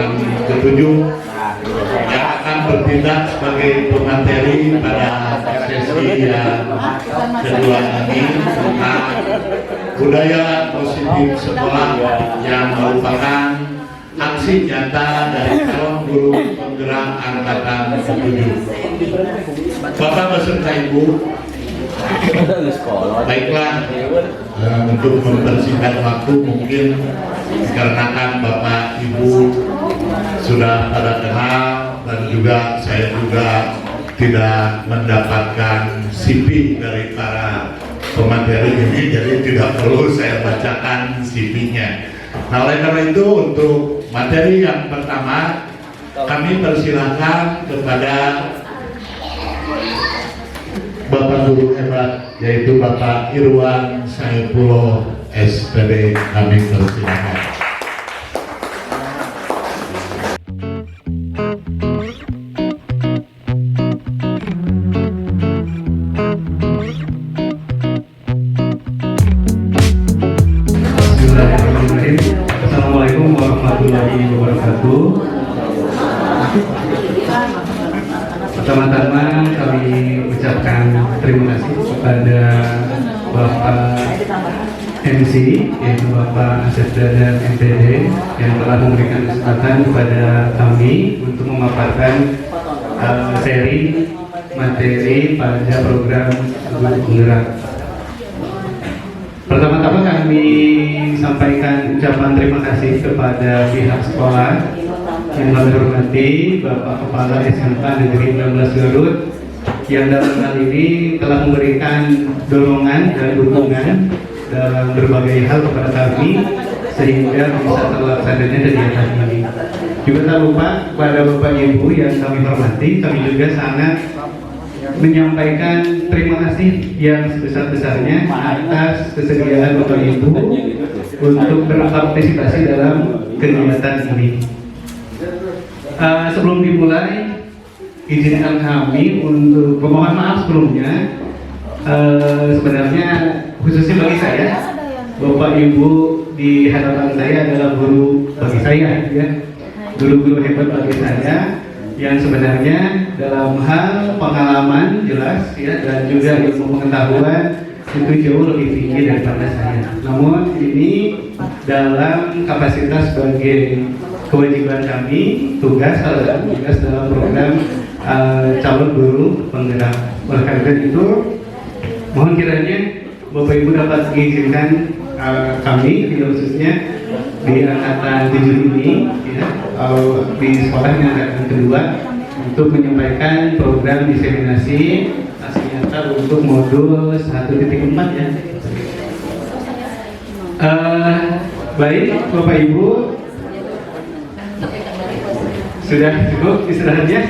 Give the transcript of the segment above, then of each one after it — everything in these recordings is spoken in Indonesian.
yang ketujuh yang akan bertindak sebagai pemateri pada sesi yang kedua ini tentang budaya positif sekolah yang merupakan aksi nyata dari calon guru penggerak angkatan 7. Bapak beserta Ibu, baiklah, untuk mempersingkat waktu mungkin dikarenakan Bapak Ibu sudah pada kenal dan juga saya juga tidak mendapatkan CV dari para pemateri ini, jadi tidak perlu saya bacakan CV-nya. Nah, oleh karena itu untuk materi yang pertama kami persilahkan kepada Bapak Guru hebat, yaitu Bapak Irwan Saifullah SPD, kami persilahkan. Assalamualaikum warahmatullahi wabarakatuh. Pertama-tama kami ucapkan terima kasih kepada Bapak MC, yaitu Bapak Asesda dan MPD yang telah memberikan kesempatan kepada kami untuk memaparkan seri materi pada program Guru Penggerak. Pertama-tama kami sampaikan ucapan terima kasih kepada pihak sekolah yang kami hormati Bapak Kepala SMK Negeri 16 Garut yang dalam hal ini telah memberikan dorongan dan dukungan dalam berbagai hal kepada kami sehingga bisa terlaksananya kegiatan ini. Juga tak lupa kepada Bapak Ibu yang kami hormati, kami juga sangat menyampaikan terima kasih yang sebesar-besarnya atas kesediaan Bapak Ibu untuk berpartisipasi dalam kegiatan ini. Sebelum dimulai, izinkan kami untuk memohon maaf sebelumnya. Sebenarnya khususnya bagi saya, Bapak Ibu di hadapan saya adalah guru bagi saya, ya, guru-guru hebat bagi saya yang sebenarnya dalam hal pengalaman jelas, ya, dan juga ilmu pengetahuan itu jauh lebih tinggi daripada saya. Namun ini dalam kapasitas sebagai kewajiban kami, tugas dalam program calon guru penggerak. Oleh karena itu, mohon kiranya Bapak Ibu dapat mengizinkan kami, khususnya di angkatan 7 ini, ya, di sekolah yang angkatan kedua, untuk menyampaikan program diseminasi aksi nyata untuk modul 1.4, ya. Baik, Bapak Ibu, sudah cukup istirahatnya?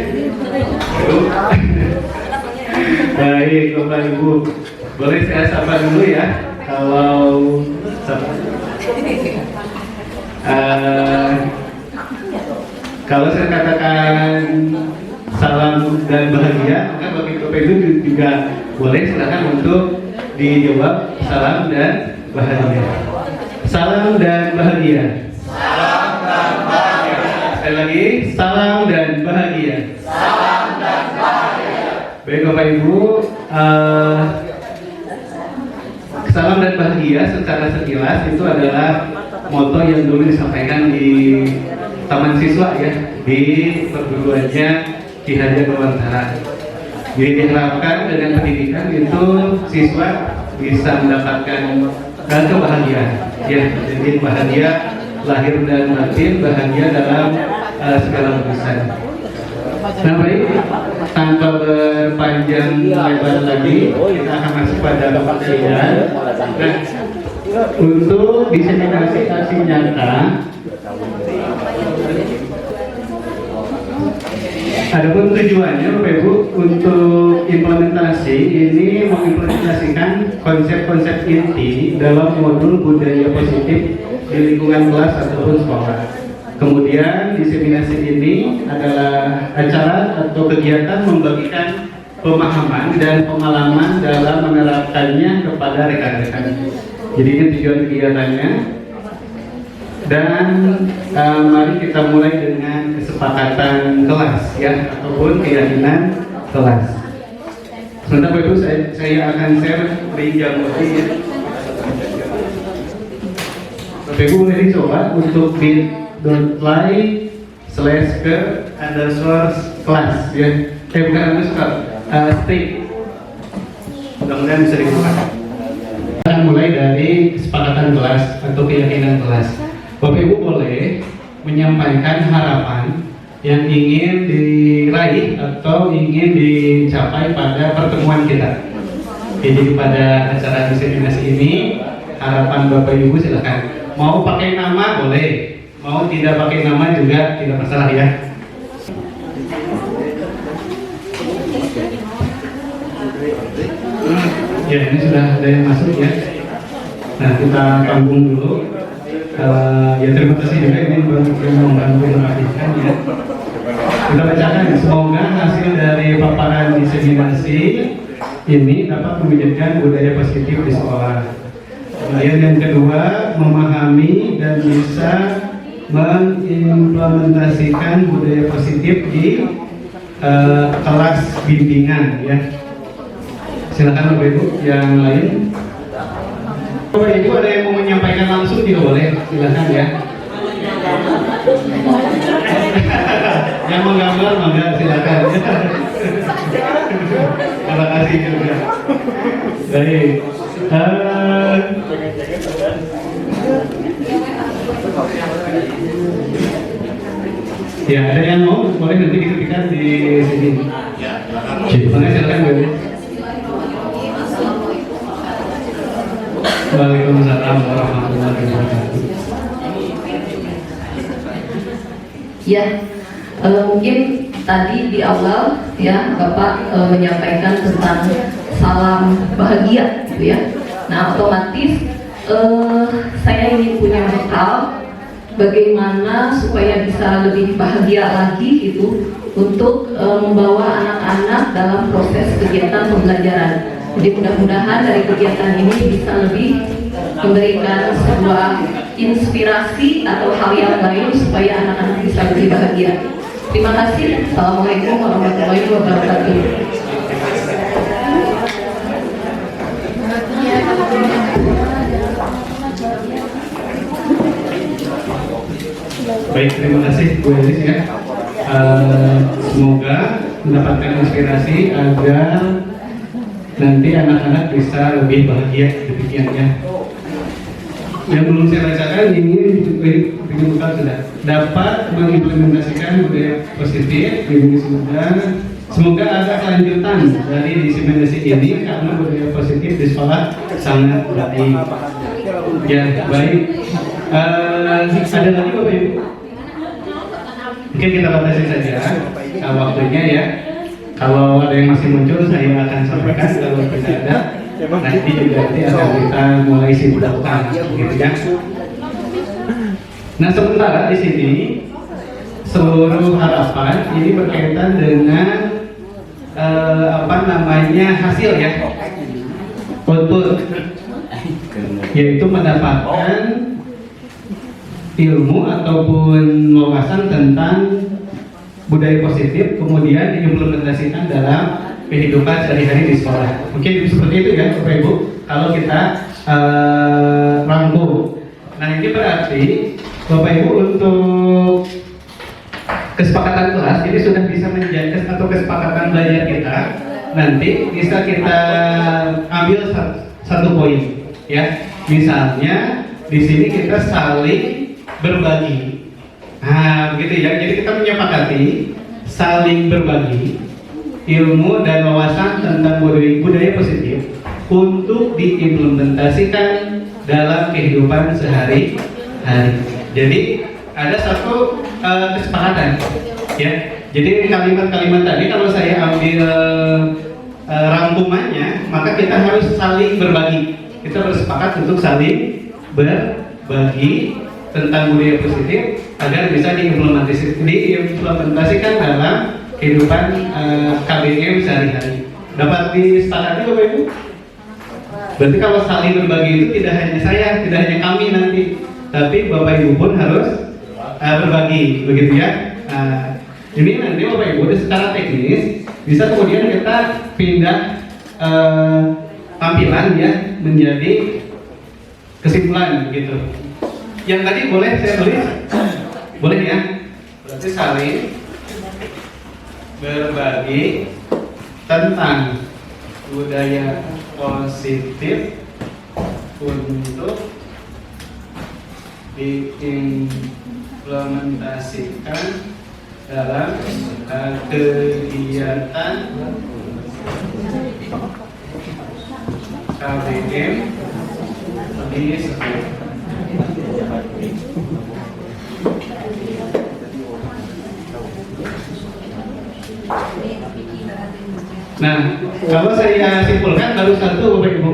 Baik, Bapak Ibu, boleh saya sapa dulu ya. Kalau saya katakan salam dan bahagia, maka bagi Bapak Ibu juga boleh silakan untuk dijawab salam dan bahagia. Salam dan bahagia. Salam dan bahagia. Sekali lagi, salam dan bahagia. Salam dan bahagia. Baik Bapak Ibu, salam dan bahagia secara sekilas itu adalah moto yang dulu disampaikan di Taman Siswa, ya, di perguruannya Ki Hajar Dewantara. Jadi diharapkan dengan pendidikan itu siswa bisa mendapatkan kebahagiaan, ya. Jadi bahagia lahir dan batin, bahagia dalam segala urusan. Nah, baik, tanpa berpanjang lebar lagi, kita akan masuk pada pematerian. Nah, untuk diseminasi aksi nyata, adapun tujuannya Bapak Ibu untuk implementasi ini mengimplementasikan konsep-konsep inti dalam modul budaya positif di lingkungan kelas ataupun sekolah. Kemudian diseminasi ini adalah acara atau kegiatan membagikan pemahaman dan pengalaman dalam menerapkannya kepada rekan-rekan. Jadi ini tujuan kegiatannya. Dan mari kita mulai dengan kesepakatan kelas ya, ataupun keyakinan kelas. Sebentar Bapak Ibu, saya akan share link yang ya. Bapak Ibu boleh dicoba untuk bit.ly/ke_kelas ya. Bukan underscore, string. Mudah-mudahan bisa digunakan. Kita akan mulai dari kesepakatan kelas atau keyakinan kelas. Bapak Ibu boleh menyampaikan harapan yang ingin diraih atau ingin dicapai pada pertemuan kita. Jadi pada acara diseminasi ini, harapan Bapak Ibu silakan. Mau pakai nama boleh, mau tidak pakai nama juga tidak masalah ya. Ya, ini sudah ada yang masuk ya. Nah, kita tanggung dulu. Ya terima kasih juga ini yang membantu merapikan ya. Kita bacakan, semoga hasil dari paparan diseminasi ini dapat mewujudkan budaya positif di sekolah. Kemudian yang kedua, memahami dan bisa mengimplementasikan budaya positif di kelas bimbingan ya. Silakan Bapak Ibu yang lain. Bapak Ibu ada yang mau menyampaikan langsung juga boleh, silakan ya. Yang menggambar mangga silakan. Terima kasih juga. Baik. Ya, ada yang mau boleh nanti diketikkan di sini. Ya, Silakan Bapak Ibu. Waalaikumsalam warahmatullahi wabarakatuh. Ya, mungkin tadi di awal ya Bapak menyampaikan tentang salam bahagia, gitu ya. Nah, otomatis saya ingin punya bekal bagaimana supaya bisa lebih bahagia lagi gitu untuk membawa anak-anak dalam proses kegiatan pembelajaran. Jadi mudah-mudahan dari kegiatan ini bisa lebih memberikan sebuah inspirasi atau hal yang lain supaya anak-anak bisa lebih bahagia. Terima kasih. Assalamualaikum warahmatullahi wabarakatuh. Baik, terima kasih Bu Elis ya. Semoga mendapatkan inspirasi agar nanti anak-anak bisa lebih bahagia, demikian ya. Yang belum saya bacakan ini bukan sudah dapat mengimplementasikan budaya positif ini semoga ada kelanjutan dari diseminasi ini karena budaya positif di sekolah sangat baik. Ya baik. Ada lagi Bapak Ibu? Mungkin kita batasi saja waktunya ya. Kalau ada yang masih muncul saya akan sampaikan, kalau tidak ada nanti juga akan kita mulai simpulkan gitu ya. Nah sementara di sini seluruh harapan ini berkaitan dengan hasil ya, output, yaitu mendapatkan ilmu ataupun wawasan tentang budaya positif, kemudian diimplementasikan dalam kehidupan sehari-hari di sekolah. Mungkin seperti itu ya Bapak Ibu, kalau kita rangkum. Nah ini berarti Bapak Ibu untuk kesepakatan kelas ini sudah bisa menjadi atau kesepakatan belajar kita nanti bisa kita ambil satu poin ya. Misalnya di sini kita saling berbagi. Nah, begitu ya. Jadi kita menyepakati saling berbagi ilmu dan wawasan tentang budaya positif untuk diimplementasikan dalam kehidupan sehari-hari. Jadi ada satu kesepakatan, ya. Jadi kalimat-kalimat tadi kalau saya ambil rangkumannya, maka kita harus saling berbagi. Kita bersepakat untuk saling berbagi tentang budaya positif agar bisa diimplementasikan dalam kehidupan KBM sehari-hari. Dapat disepakati Bapak Ibu? Berarti kalau saling berbagi itu tidak hanya saya, tidak hanya kami nanti, tapi Bapak Ibu pun harus berbagi, begitu ya. Ini nanti Bapak Ibu secara teknis bisa kemudian kita pindah tampilan ya menjadi kesimpulan gitu. Yang tadi boleh saya tulis? Boleh ya? Berarti saling berbagi tentang budaya positif untuk diimplementasikan dalam kegiatan KBM di sekolah. Nah, kalau saya simpulkan baru satu Bapak Ibu,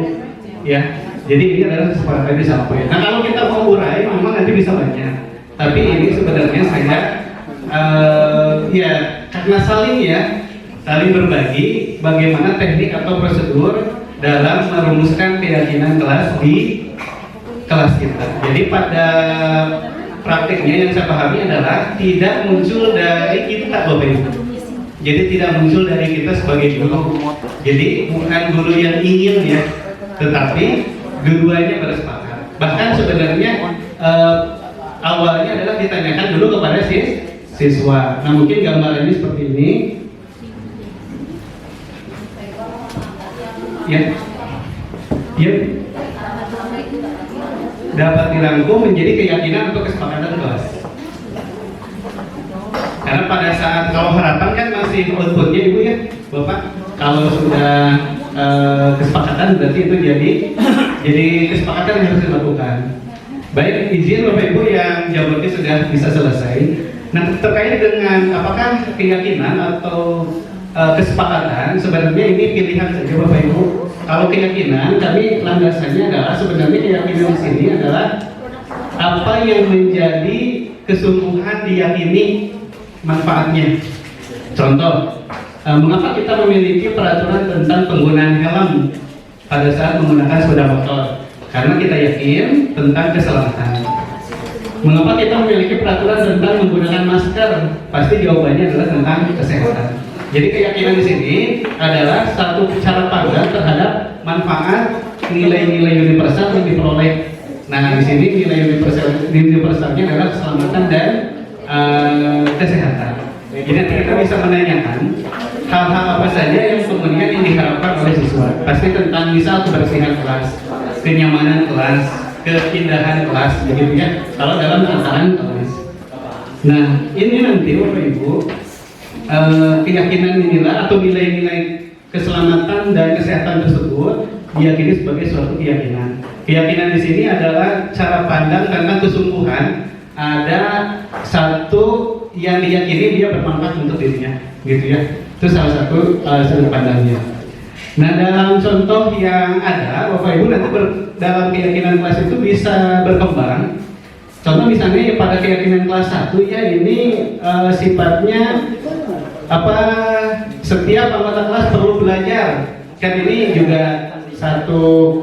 ya. Jadi ini adalah kesepakatan disampaikan. Nah, kalau kita mau urai, memang nanti bisa banyak. Tapi ini sebenarnya saya, ya, karena saling berbagi bagaimana teknik atau prosedur dalam merumuskan keyakinan kelas di kelas kita. Jadi pada praktiknya yang saya pahami adalah tidak muncul dari kita Bapak Ibu. Jadi tidak muncul dari kita sebagai guru. Jadi bukan guru yang ingin ya, tetapi keduanya bersepakat. Bahkan sebenarnya awalnya adalah ditanyakan dulu kepada siswa. Nah mungkin gambarannya seperti ini. Ya, dapat dirangkum menjadi keyakinan atau kesepakatan kelas. Karena pada saat kalau harapan kan masih outputnya Ibu ya, Bapak. Kalau sudah kesepakatan berarti itu jadi kesepakatan yang harus dilakukan. Baik, izin Bapak Ibu yang jawabannya sudah bisa selesai. Nah terkait dengan apakah keyakinan atau kesepakatan, sebenarnya ini pilihan saja Bapak Ibu. Kalau keyakinan, kami landasannya adalah sebenarnya keyakinan di sini adalah apa yang menjadi kesungguhan diyakini manfaatnya. Contoh, mengapa kita memiliki peraturan tentang penggunaan helm pada saat menggunakan sepeda motor? Karena kita yakin tentang keselamatan. Mengapa kita memiliki peraturan tentang menggunakan masker? Pasti jawabannya adalah tentang kesehatan. Jadi keyakinan di sini adalah satu cara pandang terhadap manfaat nilai-nilai universal yang diperoleh. Nah di sini nilai universalnya adalah keselamatan dan kesehatan. Jadi nanti kita bisa menanyakan hal-hal apa saja yang kemudian yang diharapkan oleh siswa. Pasti tentang misal kebersihan kelas, kenyamanan kelas, keindahan kelas, begitu ya. Kalau dalam tataran kelas. Nah ini nanti Bapak Ibu. Keyakinan inilah atau nilai-nilai keselamatan dan kesehatan tersebut diyakini sebagai suatu keyakinan. Keyakinan di sini adalah cara pandang karena kesungguhan ada satu yang diyakini dia bermanfaat untuk dirinya, gitu ya. Itu salah satu sudut pandangnya. Nah dalam contoh yang ada, Bapak Ibu nanti dalam keyakinan kelas itu bisa berkembang. Contoh misalnya pada keyakinan kelas 1 ya ini sifatnya setiap anggota kelas perlu belajar. Kan ini juga satu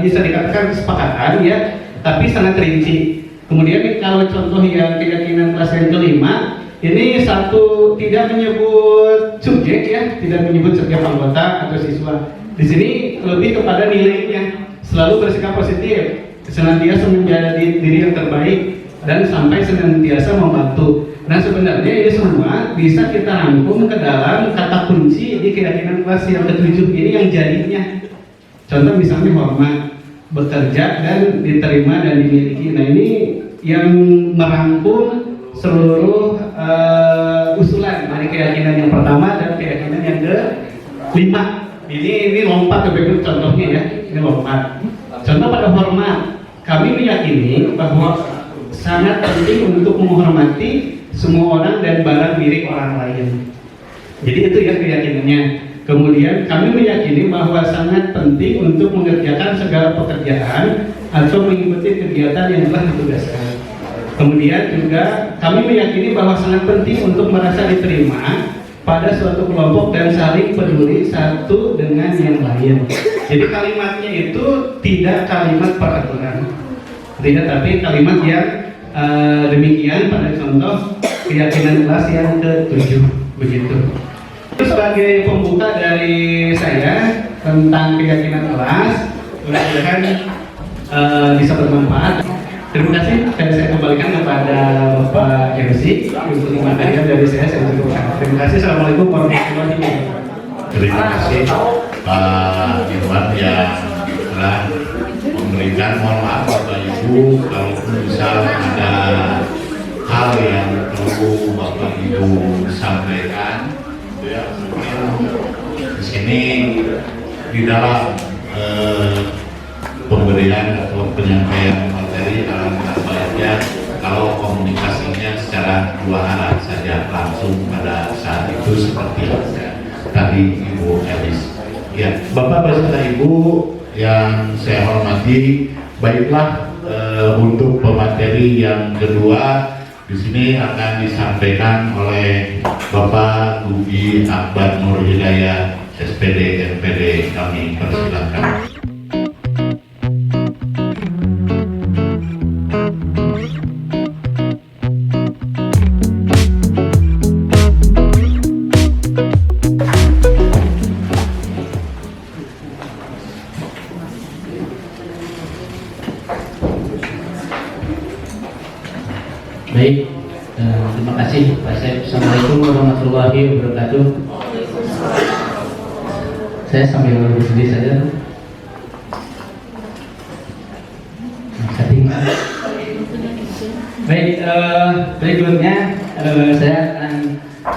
bisa dikatakan kesepakatan ya, tapi sangat rinci. Kemudian kalau contoh yang keyakinan kelas yang kelima, ini satu tidak menyebut subjek ya, tidak menyebut setiap anggota atau siswa. Di sini lebih kepada nilainya, selalu bersikap positif, senantiasa menjadi diri yang terbaik dan sampai senantiasa membantu. Nah sebenarnya ini semua bisa kita rangkum ke dalam kata kunci di keyakinan kelas yang ke-7 ini yang jadinya. Contoh misalnya hormat, bekerja dan diterima dan dimiliki. Nah ini yang merangkum seluruh usulan dari keyakinan yang pertama dan keyakinan yang ke-5. Ini lompat ke berikut contohnya ya. Ini lompat. Contoh pada hormat, kami meyakini bahwa sangat penting untuk menghormati semua orang dan barang milik orang lain. Jadi itu ya keyakinannya. Kemudian kami meyakini bahwa sangat penting untuk mengerjakan segala pekerjaan atau mengikuti kegiatan yang telah ditugaskan. Kemudian juga kami meyakini bahwa sangat penting untuk merasa diterima pada suatu kelompok dan saling peduli satu dengan yang lain. Jadi kalimatnya itu tidak kalimat peraturan. Tidak, tapi kalimat yang demikian pada contoh keyakinan kelas yang ke-7 begitu. Sebagai pembuka dari saya tentang keyakinan kelas, mudah-mudahan bisa bermanfaat. Terima kasih, dan saya kembalikan kepada Bapak MC untuk materi dari saya cukupkan. Terima kasih. Assalamualaikum warahmatullahi wabarakatuh. Terima kasih Pak Irwan yang telah memberikan, mohon maaf Bapak Ibu kalau misal ada hal yang perlu Bapak Ibu sampaikan, ya mungkin di sini di dalam pemberian atau penyampaian materi alangkah baiknya kalau komunikasinya secara dua arah saja, langsung pada saat itu seperti tadi Ibu Elis. Ya, Bapak beserta Ibu yang saya hormati, baiklah untuk pemateri yang kedua di sini akan disampaikan oleh Bapak Lugi Akbar Nur Hidayat SPD NPD, kami persilakan. Baik, terima kasih Pak Syed. Assalamualaikum warahmatullahi wabarakatuh. Saya sambil berdiri saja. Baik, berikutnya saya akan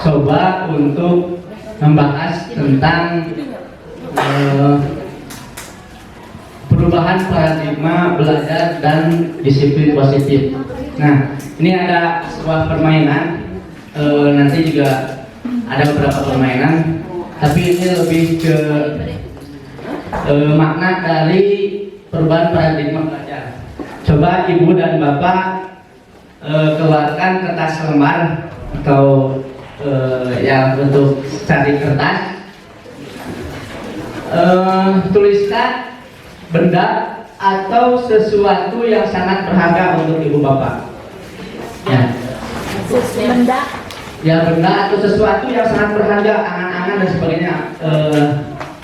coba untuk membahas tentang perubahan paradigma belajar dan disiplin positif. Nah, ini ada sebuah permainan, nanti juga ada beberapa permainan, tapi ini lebih ke makna dari perubahan paradigma belajar. Coba Ibu dan Bapak keluarkan kertas lembar atau yang untuk cari kertas, tuliskan benda atau sesuatu yang sangat berharga untuk Ibu Bapak. Ya. Benda. Ya, benda atau sesuatu yang sangat berharga, angan-angan dan sebagainya,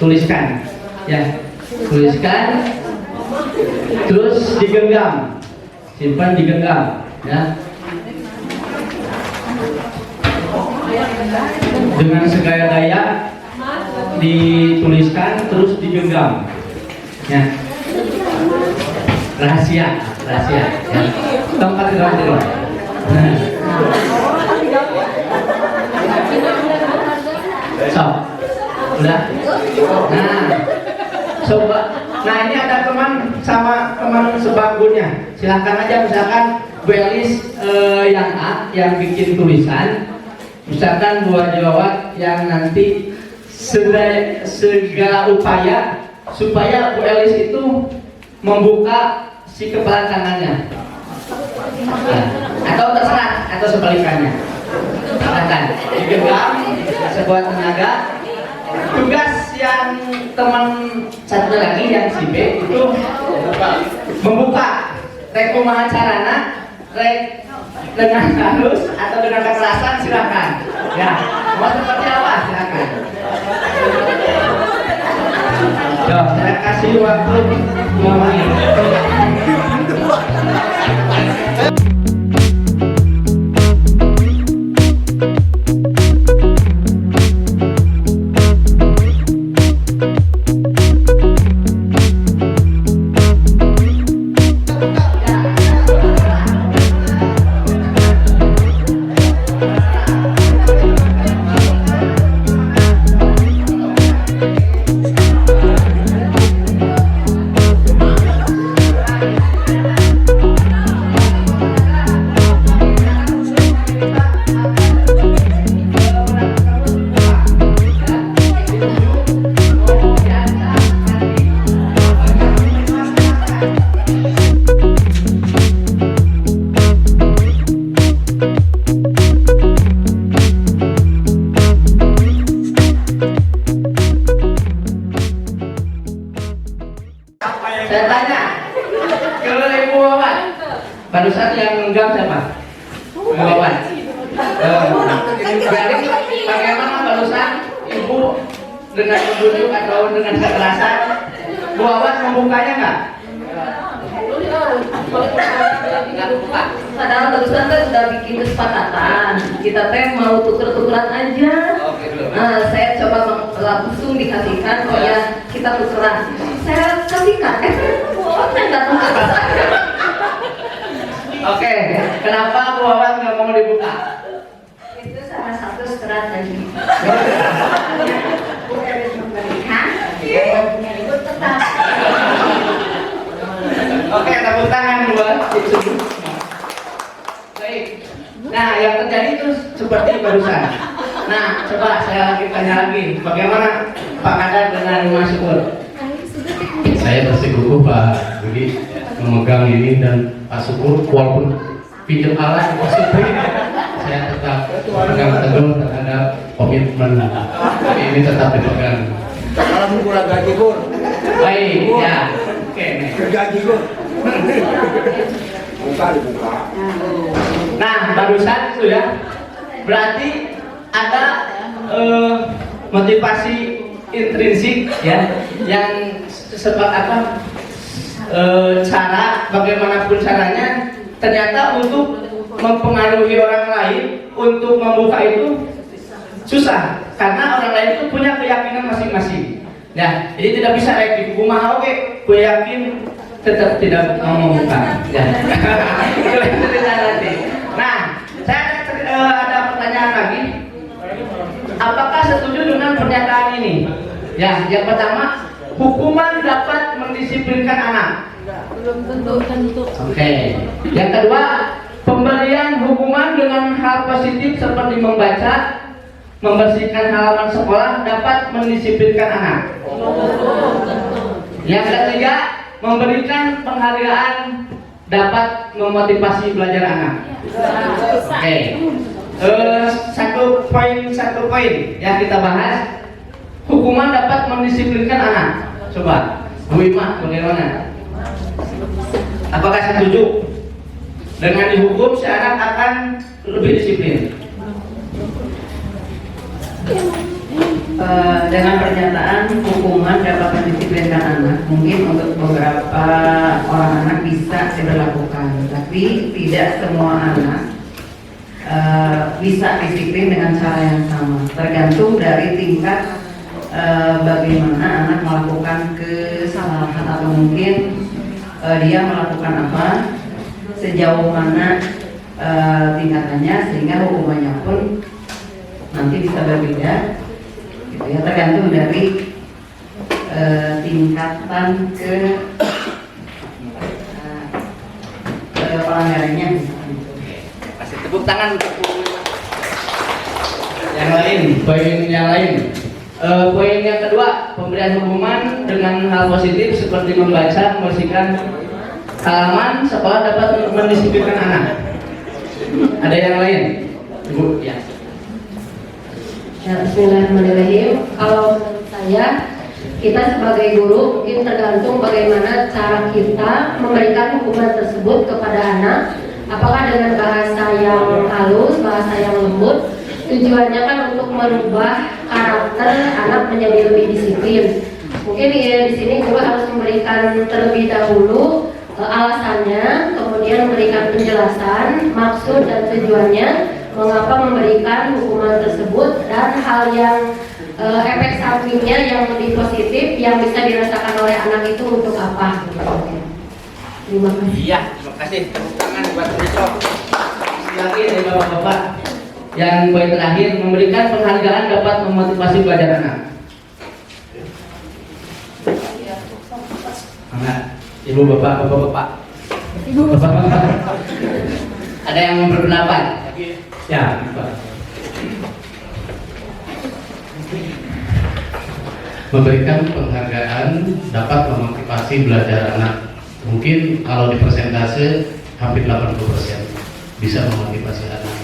tuliskan. Ya, tuliskan. Terus digenggam, simpan digenggam. Ya. Dengan segala daya dituliskan terus digenggam. Ya. Rahasia. Ya. Tempat kedua. Nah. So, udah. Nah, coba. Nah, ini ada teman sama teman sebangkunya. Silahkan aja, misalkan Bu Elis yang A yang bikin tulisan, misalkan Bu Jawat yang nanti segala upaya supaya Bu Elis itu membuka si kepala tangannya. Nah, atau terserah, atau sebalikannya. Silakan digenggam sebuah tenaga. Tugas yang teman satu lagi yang si B itu membuka rek kumaha carana, rek dengan halus atau dengan kekerasan, silakan. Ya, mau seperti apa silakan. Saya kasih waktu 2 menit. Berarti bagaimana barusan ibu dengan membujuk atau dengan kekerasan, Bu Awas membukanya nggak? Nggak buka. Padahal barusan kan sudah bikin kesepakatan, kita teh mau tuker-tukeran aja. Nah, saya coba langsung dikasihkan, oh ya kita tukeran. Saya kasihkan, saya nggak tuker. Oke, kenapa Bu Awas nggak mau dibuka? Itu salah satu strategi. Bu Elis memberikan, punya ibu tetap. Oke, tepuk tangan buat itu. Baik. Nah, yang terjadi itu seperti barusan. Nah, coba saya lagi tanya lagi, bagaimana Pak Kadar dengan Mas Syukur? Saya bersikukuh Pak Budi memegang ini, dan Pak Syukur walaupun pinjam alat Pak Syukur, saya tetap pegang teguh terhadap komitmen ini, tetap dipegang. Kalau kurang gaji Gur, Baik, ya. Oke. gaji Gur. Buka dibuka. Nah, barusan itu ya, berarti ada motivasi intrinsik ya, yang seperti cara bagaimanapun caranya ternyata untuk mempengaruhi orang lain untuk membuka itu susah, karena orang lain itu punya keyakinan masing-masing. Ya, jadi tidak bisa reaktif. Kumaha oke, gue yakin tetap tidak mau membuka. Ya. Itu yang cerita nanti. Nah, saya ada pertanyaan lagi. Apakah setuju dengan pernyataan ini? Ya, yang pertama, hukuman dapat mendisiplinkan anak. Belum tentu. Oke. Yang kedua, pemberian hukuman dengan hal positif seperti membaca, membersihkan halaman sekolah dapat mendisiplinkan anak. Yang ketiga, memberikan penghargaan dapat memotivasi belajar anak. Oke. Satu poin yang kita bahas, hukuman dapat mendisiplinkan anak. Coba, Bu Ima, bagaimana? Apakah setuju dengan dihukum si anak akan lebih disiplin? Dengan pernyataan hukuman dapat mendisiplinkan anak, mungkin untuk beberapa orang anak bisa diberlakukan, tapi tidak semua anak bisa disiplin dengan cara yang sama. Tergantung dari tingkat bagaimana anak melakukan kesalahan, atau mungkin dia melakukan apa, sejauh mana tingkatannya, sehingga hukumannya pun nanti bisa berbeda. Gitu ya, tergantung dari tingkatan pelanggarannya. Kasih tepuk tangan untuk yang lain. Poin yang lain. Poin yang kedua, pemberian hukuman dengan hal positif seperti membaca, membersihkan halaman sekolah dapat mendisiplinkan anak. Ada yang lain? Ibu, ya. Ya, bismillahirrahmanirrahim. Kalau menurut saya, kita sebagai guru mungkin tergantung bagaimana cara kita memberikan hukuman tersebut kepada anak. Apakah dengan bahasa yang halus, bahasa yang lembut, tujuannya kan untuk merubah karakter anak menjadi lebih disiplin. Mungkin ya, di sini guru harus memberikan terlebih dahulu alasannya, kemudian memberikan penjelasan maksud dan tujuannya, mengapa memberikan hukuman tersebut, dan hal yang efek sampingnya yang lebih positif yang bisa dirasakan oleh anak itu untuk apa. Terima kasih. Iya, terima kasih. Tepuk tangan buat Mitro. Lagi dari bapak-bapak. Yang poin terakhir, memberikan penghargaan dapat memotivasi belajar anak. Anak, ibu bapak, bapak-bapak. Ibu Bapak-bapak. Ada yang mau berpendapat? Ya, Pak. Memberikan penghargaan dapat memotivasi belajar anak. Mungkin kalau di persentase hampir 80% bisa memotivasi anak.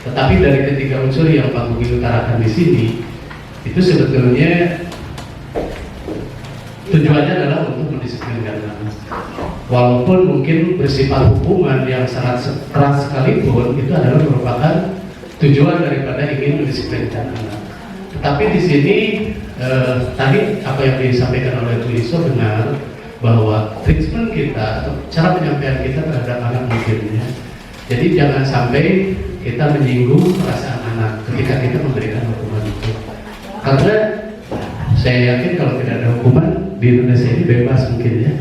Tetapi dari ketiga unsur yang Pak Budi utarakan di sini, itu sebetulnya tujuannya adalah untuk mendisiplinkan anak. Walaupun mungkin bersifat hukuman yang sangat keras sekalipun, itu adalah merupakan tujuan daripada ingin mendisiplinkan anak. Tetapi di sini tadi apa yang disampaikan oleh Bu Iso benar, bahwa treatment kita, cara penyampaian kita terhadap anak mungkin ya. Jadi jangan sampai kita menyinggung perasaan anak ketika kita memberikan hukuman itu. Karena saya yakin kalau tidak ada hukuman di Indonesia ini bebas mungkin ya.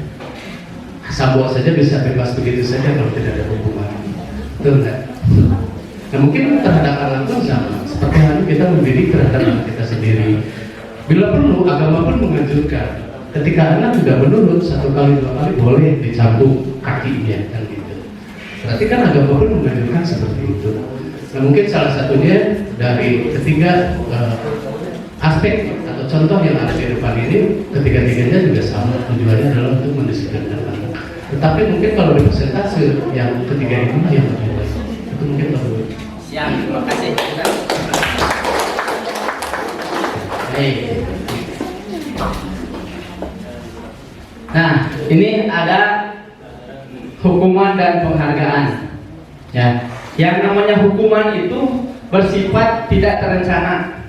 Sambo saja bisa bebas begitu saja kalau tidak ada hukuman. Betul nggak? Nah mungkin terhadap anak pun sama. Seperti halnya kita mendidik terhadap anak kita sendiri. Bila perlu, agama pun menganjurkan. Ketika anak tidak menurut 1 kali 2 kali boleh dicambuk kakinya kan gitu. Berarti kan agama pun menganjurkan seperti itu. Nah mungkin salah satunya dari ketiga aspek atau contoh yang ada di depan ini, ketiga-tiganya juga sama, tujuannya adalah untuk mendisiplinkan anak. Tetapi mungkin kalau di persentase yang ketiga ini yang lebih baik, itu mungkin lebih. Siap, terima kasih. Baik. Nah, ini ada hukuman dan penghargaan. Ya, yang namanya hukuman itu bersifat tidak terencana,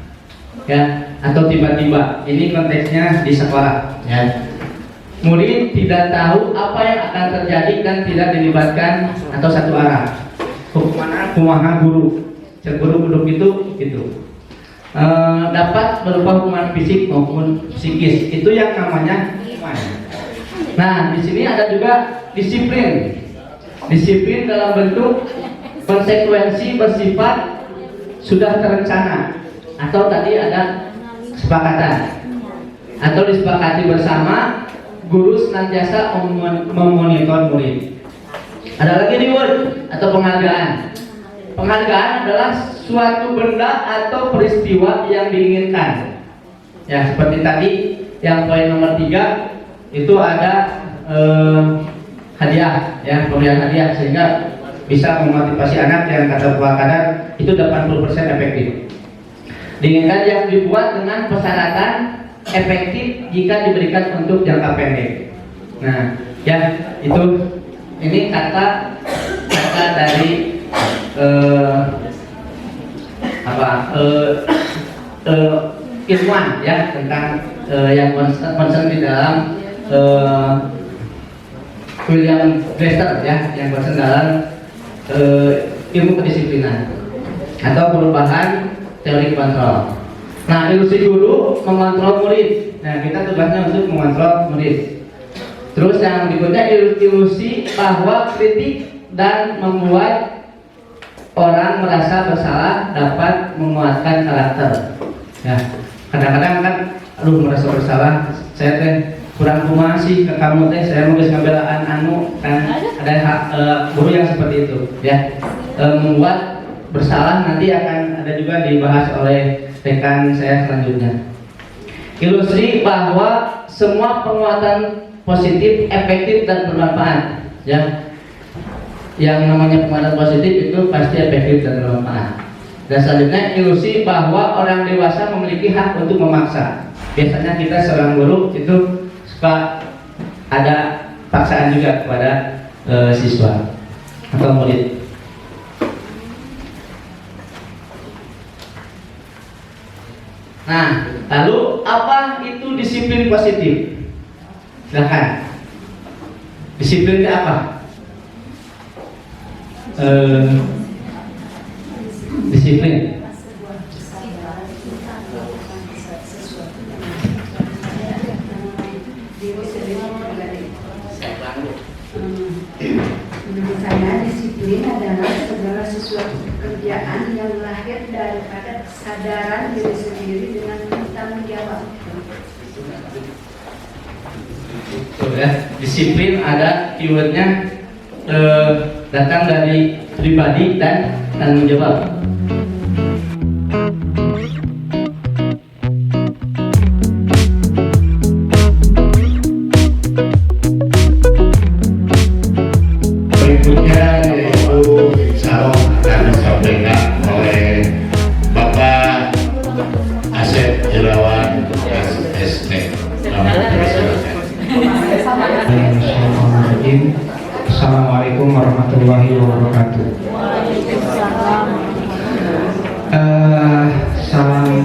ya, atau tiba-tiba. Ini konteksnya di sekolah, ya. Murid tidak tahu apa yang akan terjadi dan tidak dilibatkan atau satu arah. Hukuman kumaha guru, guru itu gitu. Dapat berupa hukuman fisik maupun psikis. Itu yang namanya hukuman. Nah, di sini ada juga disiplin. Disiplin dalam bentuk konsekuensi bersifat sudah terencana atau tadi ada kesepakatan atau disepakati bersama, guru senantiasa memonitor murid. Ada lagi reward atau penghargaan. Penghargaan adalah suatu benda atau peristiwa yang diinginkan. Ya, seperti tadi yang poin nomor 3 itu ada hadiah, ya, pemberian hadiah sehingga bisa memotivasi anak yang kata Pak Kadar itu 80% efektif. Diinginkan yang dibuat dengan persyaratan efektif jika diberikan untuk jangka pendek. Nah, ya itu ini kata dari ilmuwan ya tentang yang concern di dalam William Glasser ya yang concern dalam ilmu kedisiplinan atau perubahan teori kontrol. Nah, ilusi guru mengontrol murid. Nah, kita tugasnya untuk mengontrol murid. Terus yang berikutnya ilusi bahwa kritik dan membuat orang merasa bersalah dapat menguatkan karakter. Ya, kadang-kadang kan, aduh merasa bersalah, saya teh kurang kumaha sih ke kamu teh, saya mau ngambelaan anu kan ada guru yang seperti itu, ya, membuat bersalah nanti akan ada juga dibahas oleh rekan saya selanjutnya. Ilusi bahwa semua penguatan positif, efektif dan bermanfaat, ya. Yang namanya penguatan positif itu pasti efektif dan bermanfaat. Dan selanjutnya ilusi bahwa orang dewasa memiliki hak untuk memaksa. Biasanya kita seorang guru itu suka ada paksaan juga kepada siswa atau murid. Nah, lalu apa itu disiplin positif? Silahkan. Disiplin itu apa? Disiplin. Menurut saya disiplin adalah segala sesuatu pekerjaan yang lahir daripada kesadaran diri sendiri dengan bertanggung jawab. Ya, disiplin ada keywordnya datang dari pribadi dan tanggung jawab. Berikutnya yaitu insya Allah akan disampaikan oleh Bapak Asep Irawan SST. Assalamualaikum warahmatullahi wabarakatuh.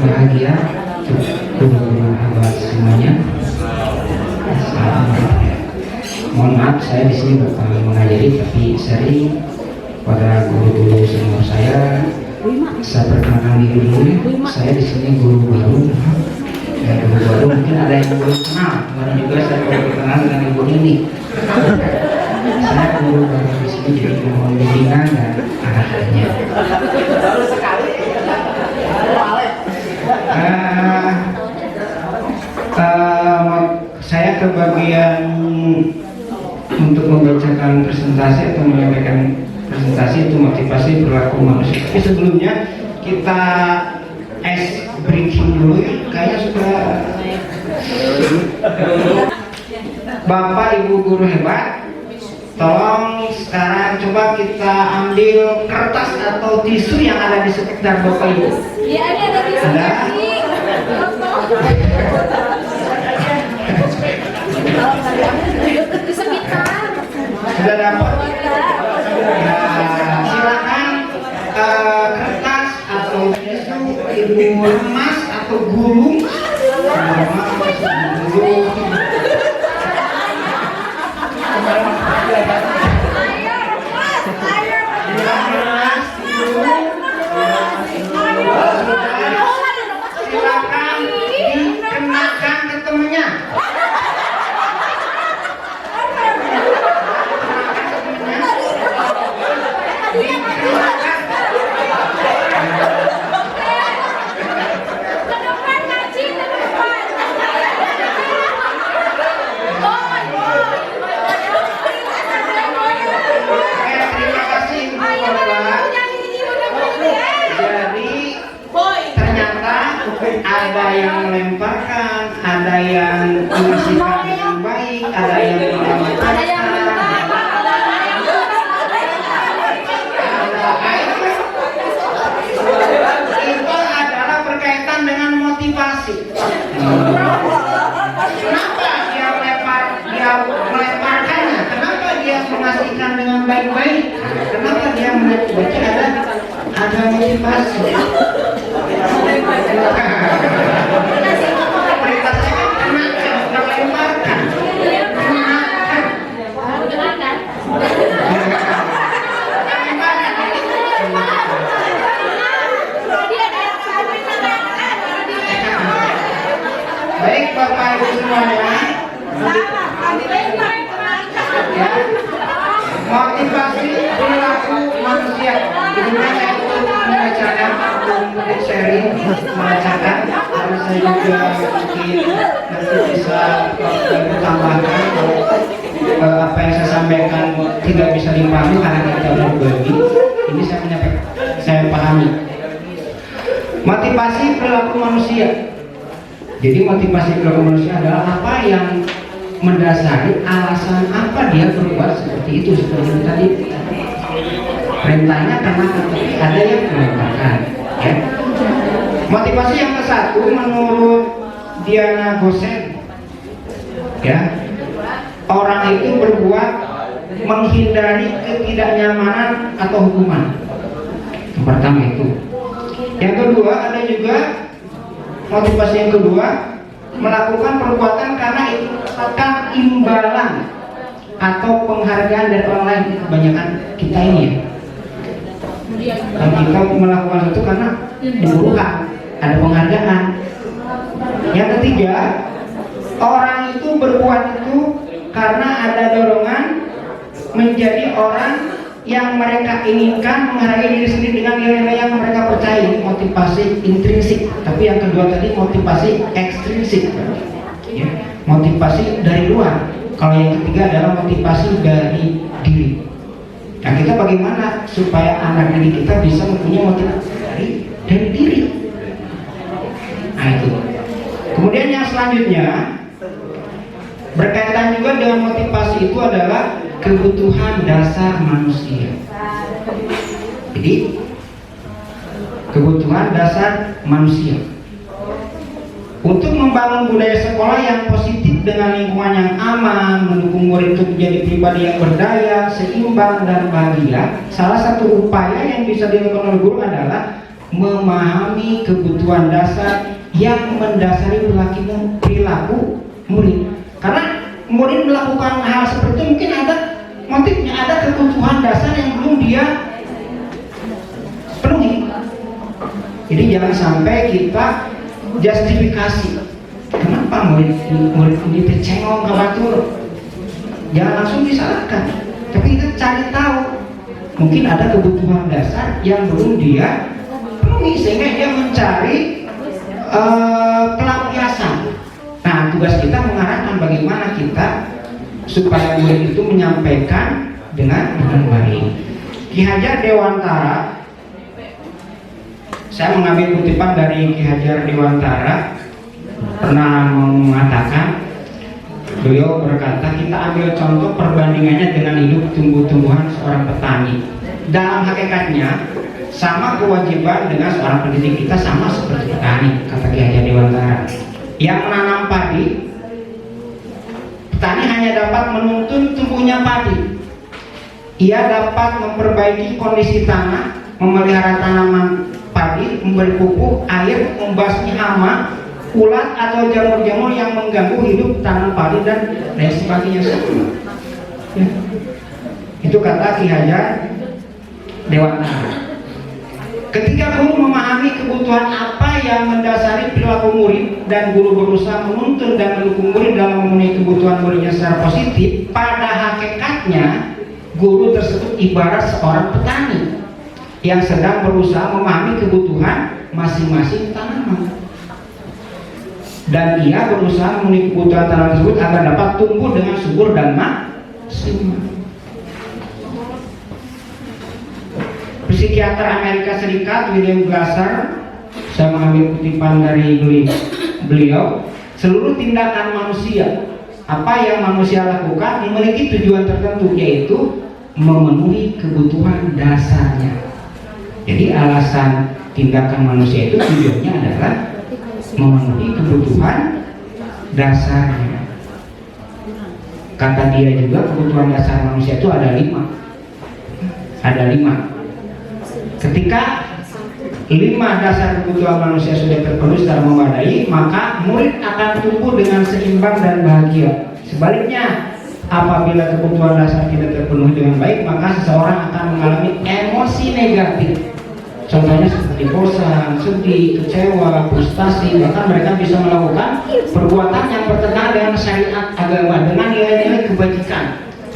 bahagia untuk guru-guru hamba semuanya. Mohon maaf saya di sini bukan mengajari tapi sering pada guru-guru senior saya perkenalkan diri dulu. Saya di sini guru baru. Ya, guru baru mungkin ada yang belum kenal, kemarin juga saya baru berkenal dengan ibu ini. Saya guru baru di sini jadi mohon bimbingan dan arahannya. Saya ke bagian untuk membacakan presentasi atau menyampaikan presentasi itu motivasi perilaku manusia. Tapi sebelumnya kita breaking dulu ya. Kayaknya sudah Bapak Ibu guru hebat, tolong sekarang coba kita ambil kertas atau tisu yang ada di sekitar Bapak Ibu. Iya, ini ada di Ada? di sekitar. Sudah dapat? Nah, silakan kertas atau tisu ibu emas atau gulung. Silakan dikenakan ke temennya. Terima kasih Bapak. Jadi ternyata ada yang melemparkan, ada yang mengasihkan dengan baik, ada yang menyelamatkan. Itu adalah berkaitan dengan motivasi. Kenapa dia melemparkannya? Kenapa dia mengasihkan dengan baik-baik? Kenapa dia menyebutnya ada motivasi? Perintahnya kan kenakan, bukan lemparkan. Baik Bapak Ibu semuanya, ya, motivasi perilaku manusia. Kemudian saya membacakan untuk sharing, membacakan karena saya juga mungkin nanti bisa tambahkan apa yang saya sampaikan tidak bisa dipahami karena kita berbagi. Ini saya menyampaikan, saya pahami. Motivasi perilaku manusia. Jadi motivasi perilaku manusia adalah apa yang mendasari alasan apa dia berbuat seperti itu, seperti tadi perintahnya karena ada yang melemparkan, ya. Motivasi yang ke satu menurut Diana Gosen, ya, orang itu berbuat menghindari ketidaknyamanan atau hukuman. Yang pertama itu. Yang kedua ada juga motivasi yang kedua melakukan perbuatan karena itu mendapatkan imbalan atau penghargaan dari orang lain. Kebanyakan kita ini ya, dan kita melakukan itu karena dibutuhkan, ada penghargaan. Yang ketiga, orang itu berbuat itu karena ada dorongan menjadi orang yang mereka inginkan, menghargai diri sendiri dengan nilai-nilai yang mereka percaya, motivasi intrinsik. Tapi yang kedua tadi motivasi ekstrinsik, ya, motivasi dari luar. Kalau yang ketiga adalah motivasi dari diri. Nah, kita bagaimana supaya anak didik kita bisa mempunyai motivasi dari diri? Nah, itu. Kemudian yang selanjutnya berkaitan juga dengan motivasi itu adalah kebutuhan dasar manusia. Jadi kebutuhan dasar manusia untuk membangun budaya sekolah yang positif dengan lingkungan yang aman, mendukung murid untuk menjadi pribadi yang berdaya, seimbang dan bahagia. Salah satu upaya yang bisa dilakukan oleh guru adalah memahami kebutuhan dasar yang mendasari perilaku murid. Karena murid melakukan hal seperti itu mungkin ada motifnya, ada kebutuhan dasar yang belum dia penuhi. Jadi jangan sampai kita justifikasi kenapa murid ini tercengong ke batur. Jangan langsung disalahkan, tapi kita cari tahu mungkin ada kebutuhan dasar yang belum dia penuhi sehingga dia mencari pelampiasan. Nah, tugas kita mengarahkan bagaimana kita supaya murid itu menyampaikan dengan baik. Ki Hajar Dewantara, saya mengambil kutipan dari Ki Hajar Dewantara, pernah mengatakan, beliau berkata, kita ambil contoh perbandingannya dengan hidup tumbuh-tumbuhan seorang petani. Dalam hakikatnya sama kewajiban dengan seorang pendidik, kita sama seperti petani, kata Ki Hajar Dewantara. Yang menanam padi, petani hanya dapat menuntun tumbuhnya padi. Ia dapat memperbaiki kondisi tanah, memelihara tanaman padi, memberi pupuk, air, membasmi hama, ulat atau jamur-jamur yang mengganggu hidup tanaman padi dan lain sebagainya. Ya. Itu kata Ki Hajar Dewantara. Ketika guru memahami kebutuhan apa yang mendasari perilaku murid dan guru berusaha menuntun dan mendukung murid dalam memenuhi kebutuhan muridnya secara positif, pada hakikatnya guru tersebut ibarat seorang petani yang sedang berusaha memahami kebutuhan masing-masing tanaman. Dan ia berusaha memenuhi kebutuhan tanaman tersebut agar dapat tumbuh dengan subur dan maksimal. Psikiater Amerika Serikat William Glasser, saya mengambil kutipan dari beliau, seluruh tindakan manusia, apa yang manusia lakukan memiliki tujuan tertentu, yaitu memenuhi kebutuhan dasarnya. Jadi alasan tindakan manusia itu tujuannya adalah memenuhi kebutuhan dasarnya. Kata dia juga kebutuhan dasar manusia itu ada 5. Ada 5. Ketika 5 dasar kebutuhan manusia sudah terpenuhi secara memadai, maka murid akan tumbuh dengan seimbang dan bahagia. Sebaliknya, apabila kebutuhan dasar tidak terpenuhi dengan baik, maka seseorang akan mengalami emosi negatif. Contohnya seperti bosan, sedih, kecewa, frustasi, bahkan mereka bisa melakukan perbuatan yang bertentangan dengan syariat agama dengan nilai-nilai kebajikan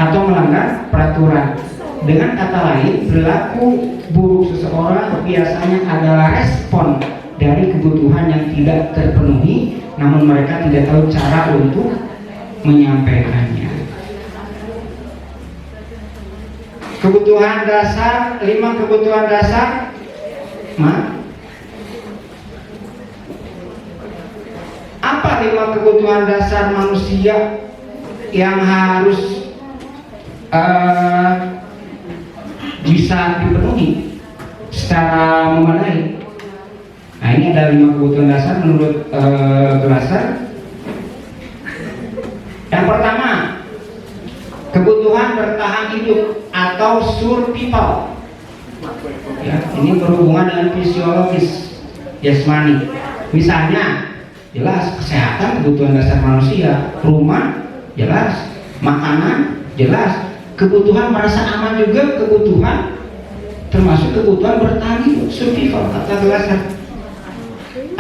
atau melanggar peraturan. Dengan kata lain, perilaku buruk seseorang biasanya adalah respon dari kebutuhan yang tidak terpenuhi, namun mereka tidak tahu cara untuk menyampaikannya. Kebutuhan dasar, 5 kebutuhan dasar. Apa 5 kebutuhan dasar manusia yang harus bisa dipenuhi secara memadai? Nah, ini ada 5 kebutuhan dasar menurut Glasser. Yang pertama, kebutuhan bertahan hidup atau survival. Ya, ini berhubungan dengan fisiologis jasmani. Misalnya, jelas kesehatan kebutuhan dasar manusia, rumah jelas, makanan jelas, kebutuhan merasa aman juga kebutuhan, termasuk kebutuhan bertahan hidup, survival, kata Glasser.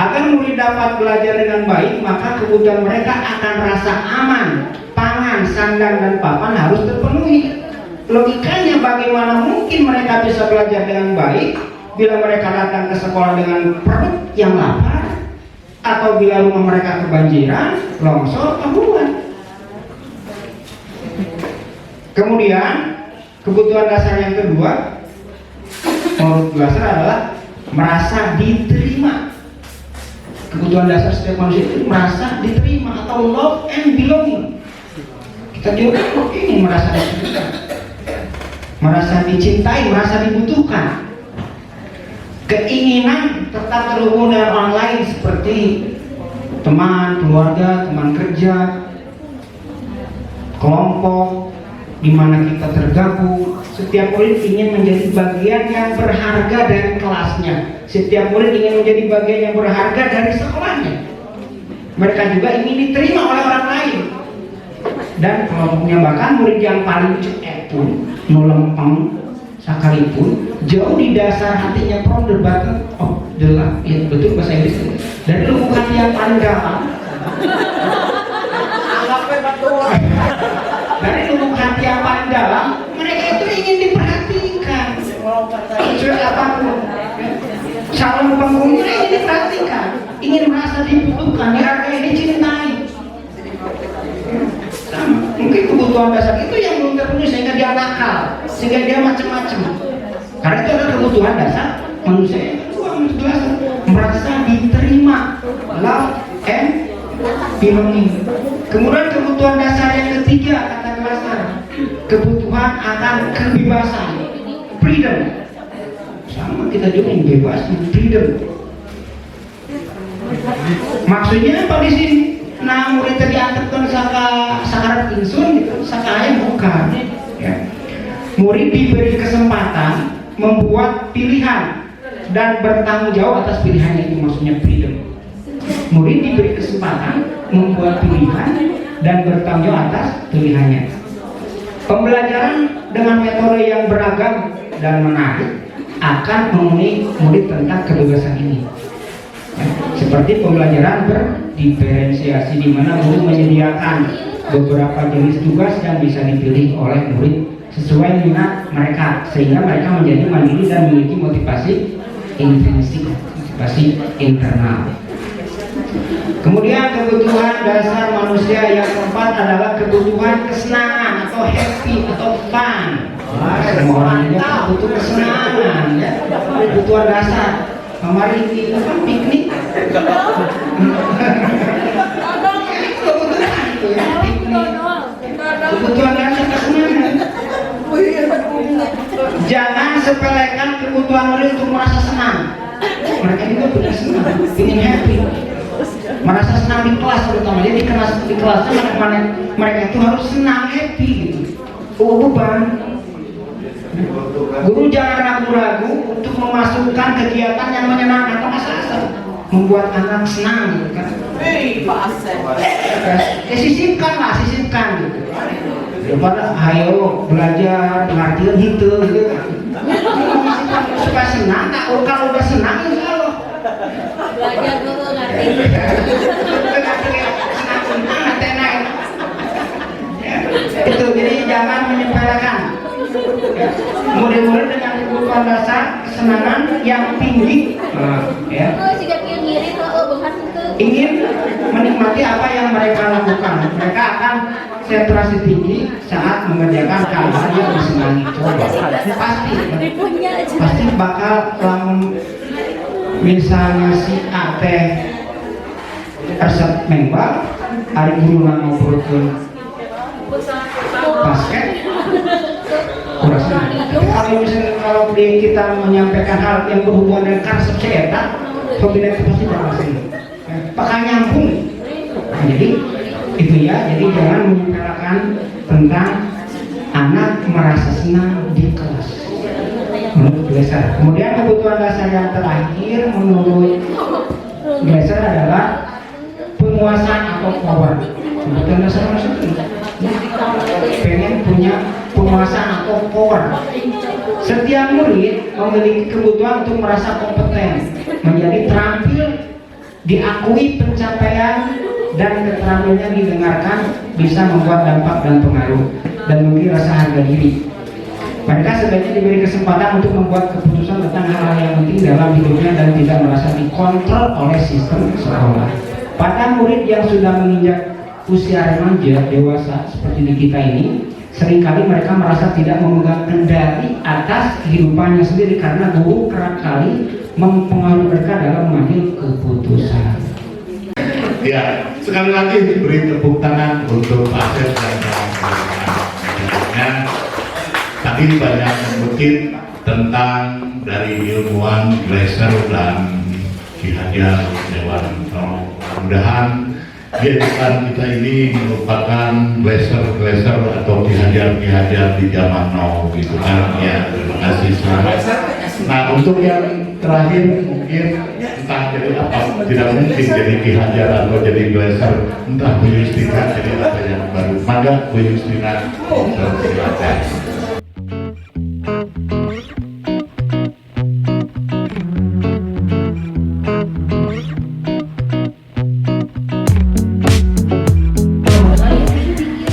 Agar murid dapat belajar dengan baik, maka kebutuhan mereka akan rasa aman, pangan, sandang, dan papan harus terpenuhi. Logikanya bagaimana mungkin mereka bisa belajar dengan baik bila mereka datang ke sekolah dengan perut yang lapar, atau bila rumah mereka kebanjiran, longsor, kebuan. Kemudian kebutuhan dasar yang kedua menurut Glasser adalah merasa diterima. Kebutuhan dasar setiap manusia itu merasa diterima atau love and belonging. Kita juga ingin merasa diterima, merasa dicintai, merasa dibutuhkan. Keinginan tetap terhubung dengan orang lain seperti teman, keluarga, teman kerja, kelompok, di mana kita tergabung. Setiap murid ingin menjadi bagian yang berharga dari kelasnya. Setiap murid ingin menjadi bagian yang berharga dari sekolahnya. Mereka juga ingin diterima oleh orang lain. Dan kelompoknya bahkan murid yang paling ceek pun, nulempeng sekalipun, jauh di dasar hatinya from the bottom of the love, ya betul bahasa Inggris, dari lubuk hati yang paling dalam, dari lubuk hati yang paling dalam, mereka itu ingin diperhatikan. Sesuai apapun, calon penghuninya ingin diperhatikan, ingin merasa dibutuhkan, dihargai, dicintai. Mungkin kebutuhan dasar itu yang belum terpenuhi sehingga dia nakal, sehingga dia macam-macam. Karena itu adalah kebutuhan dasar manusia yang kedua, merasa diterima, love and belonging. Kemudian kebutuhan dasar yang ketiga, kata Glasser, kebutuhan akan kebebasan, freedom. Sama kita juga yang bebas, freedom. Maksudnya apa di sini? Nah, murid tadi diantepkan sakarat insun gitu, sakaya bukan. Ya. Murid diberi kesempatan membuat pilihan dan bertanggung jawab atas pilihannya, itu maksudnya freedom. Murid diberi kesempatan membuat pilihan dan bertanggung jawab atas pilihannya. Pembelajaran dengan metode yang beragam dan menarik akan memenuhi murid tentang kebebasan ini. Seperti pembelajaran berdiferensiasi, di mana murid menyediakan beberapa jenis tugas yang bisa dipilih oleh murid sesuai minat mereka, sehingga mereka menjadi mandiri dan memiliki motivasi intrinsik, motivasi internal. Kemudian kebutuhan dasar manusia yang keempat adalah kebutuhan kesenangan atau happy atau fun. Semua orang juga butuh kesenangan, ya. Kebutuhan dasar. Kemarin ini kan piknik. Kebutuhan itu ya, piknik. Kebutuhan dasar kesenangan. Jangan sepelekan kebutuhan murid untuk merasa senang. Mereka juga punya senang, ingin happy, merasa senang di kelas, terutama jadi di kelasnya mereka itu harus senang, happy gitu. Beban. Guru jangan ragu-ragu untuk memasukkan kegiatan yang menyenangkan ke masa membuat anak senang gitu kan. Sisipkan gitu. Daripada ayo belajar pengertian gitu kan. Supaya senang, kalau udah senang insya Allah. Belajar dulu ngerti. Senang. Itu jadi jangan menyepelekan. Murid-murid dengan kebutuhan dasar kesenangan yang tinggi, ya, ingin menikmati apa yang mereka lakukan. Mereka akan konsentrasi tinggi saat mengerjakan hal-hal yang disenangi. Pasti bakal misalnya si A teh resep membal, hari guru ngobrolkeun basket. Kalau misalnya kita menyampaikan hal yang berhubungan dengan konsep cetak, pembinaan itu pasti berhasil. Pakai nyambung. Nah, jadi itu ya. Jadi jangan menyepelekan tentang anak merasa senang di kelas. Menurut Glasser. Kemudian kebutuhan dasar yang terakhir menurut Glasser adalah penguasaan atau power. Kebutuhan dasar maksudnya pengen punya penguasaan atau power. Setiap murid memiliki kebutuhan untuk merasa kompeten, menjadi terampil, diakui pencapaian dan keterampilannya didengarkan, bisa membuat dampak dan pengaruh dan memiliki rasa harga diri. Mereka sebaiknya diberi kesempatan untuk membuat keputusan tentang hal-hal yang penting dalam hidupnya dan tidak merasa dikontrol oleh sistem sekolah. Pada murid yang sudah menginjak usia remaja dewasa seperti di kita ini, seringkali mereka merasa tidak memegang kendali atas kehidupannya sendiri karena guru kerap kali mempengaruhi mereka dalam mengambil keputusan. Ya, sekali lagi diberi tepuk tangan untuk Pak Asep dan kawan-kawan. Tadi banyak mengutip tentang dari ilmuwan Glasser dan Ki Hajar Dewan. Mudah-mudahan Gebetan kita ini merupakan blazer atau ki-hajar di zaman now gitu kan ya. Terima kasih selamat. Nah untuk yang terakhir mungkin entah jadi apa, tidak mungkin jadi ki-hajar atau jadi blazer, entah Bu Justina jadi apa yang baru. Maka Bu Justina silakan.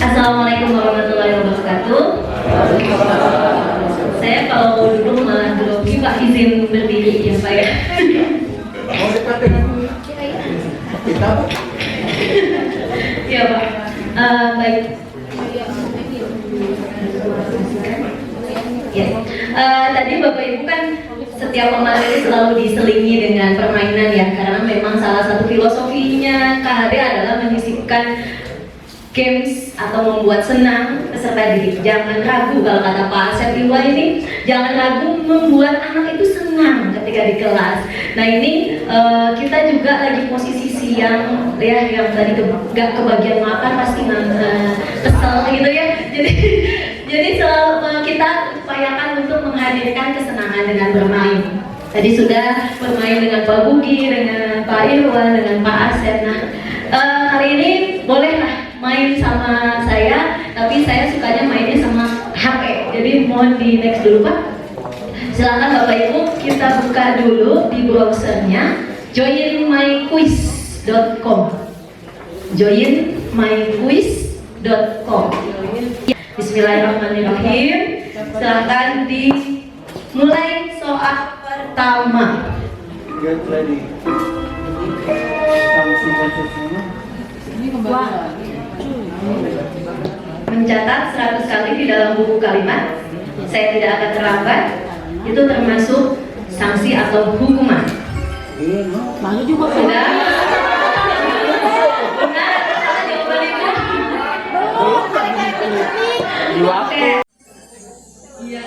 Assalamualaikum warahmatullahi wabarakatuh. Saya kalau mau duduk malah grogi Pak, izin berdiri ya Pak ya. Mau dekat dengan kita? Iya Pak. Baik. Ya. Tadi Bapak Ibu kan setiap pemateri selalu diselingi dengan permainan ya, karena memang salah satu filosofinya KHD adalah menyisipkan games atau membuat senang peserta didik. Jangan ragu, kalau kata Pak Asep Iwa ini, jangan ragu membuat anak itu senang ketika di kelas. Nah ini kita juga lagi posisi siang ya, yang tadi gak kebagian makan pasti kesel gitu ya. Jadi selalu kita upayakan untuk menghadirkan kesenangan dengan bermain. Tadi sudah bermain dengan Pak Bugi, dengan Pak Irwan, dengan Pak Asep. Nah kali ini bolehlah main sama saya, tapi saya sukanya mainnya sama HP. Jadi mohon di next dulu Pak. Silakan Bapak Ibu, kita buka dulu di browsernya joinmyquiz.com. joinmyquiz.com. Bismillahirrahmanirrahim. Silakan dimulai soal pertama. Get ready. Mencatat 100 kali di dalam buku kalimat. Saya tidak akan terlambat. Itu termasuk sanksi atau hukuman. Malu juga Sudah? Benar atau salah jawaban Ibu? Oke. Iya.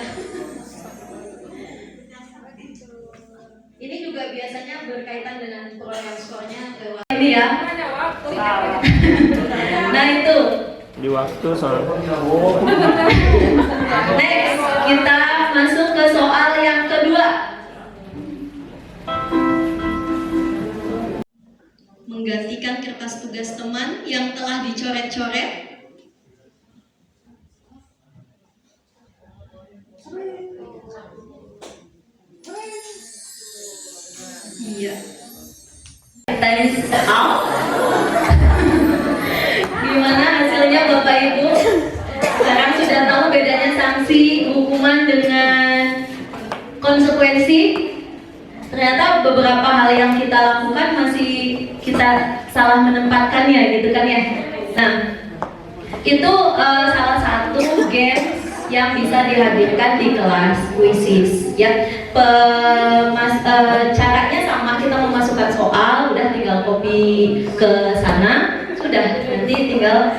Ini juga biasanya berkaitan dengan perolehan skornya ke ini ya. Nah itu. Di waktu soal. Next, kita masuk ke soal yang kedua. Menggantikan kertas tugas teman yang telah dicoret-coret. Iya. Times out. Gimana hasilnya Bapak Ibu? Sekarang sudah tahu bedanya sanksi, hukuman dengan konsekuensi. Ternyata beberapa hal yang kita lakukan masih kita salah menempatkannya gitu kan ya. Nah, itu salah satu games yang bisa dihadirkan di kelas kuisis ya. Caranya sama, kita memasukkan soal, udah tinggal copy ke sana, sudah nanti tinggal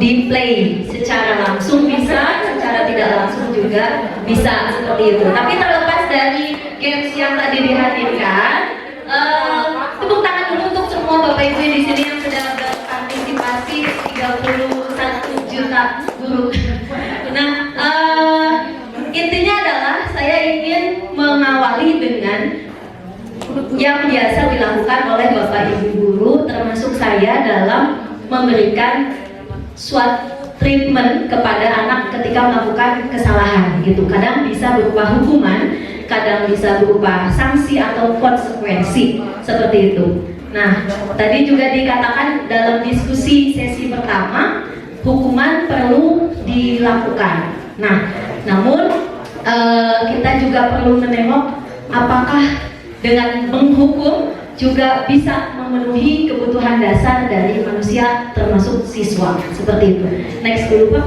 di play secara langsung bisa, secara tidak langsung juga bisa seperti itu. Tapi terlepas dari games yang tadi dihadirkan, tepuk tangan dulu untuk semua Bapak Ibu di sini yang sudah berpartisipasi 31 juta guru. Nah, intinya adalah saya ingin mengawali dengan yang biasa dilakukan oleh Bapak Ibu guru, termasuk saya, dalam memberikan suatu treatment kepada anak ketika melakukan kesalahan gitu. Kadang bisa berupa hukuman, kadang bisa berupa sanksi atau konsekuensi seperti itu. Nah, tadi juga dikatakan dalam diskusi sesi pertama, hukuman perlu dilakukan. Nah, namun kita juga perlu menengok apakah dengan menghukum juga bisa memenuhi kebutuhan dasar dari manusia termasuk siswa, seperti itu. Next dulu Pak.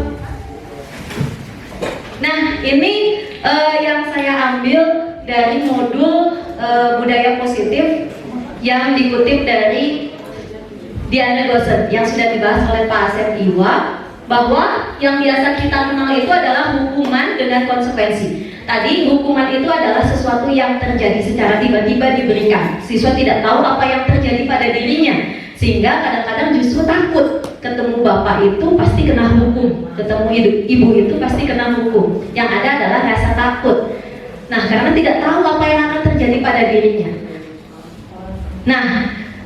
Nah ini yang saya ambil dari modul budaya positif yang dikutip dari Diana Gosen yang sudah dibahas oleh Pak Asep Iwa, bahwa yang biasa kita kenal itu adalah hukuman dengan konsekuensi. Tadi hukuman itu adalah sesuatu yang terjadi secara tiba-tiba diberikan. Siswa tidak tahu apa yang terjadi pada dirinya. sehingga kadang-kadang justru takut ketemu bapak itu pasti kena hukum, ketemu ibu itu pasti kena hukum. Yang ada adalah rasa takut. Nah, karena tidak tahu apa yang akan terjadi pada dirinya. Nah,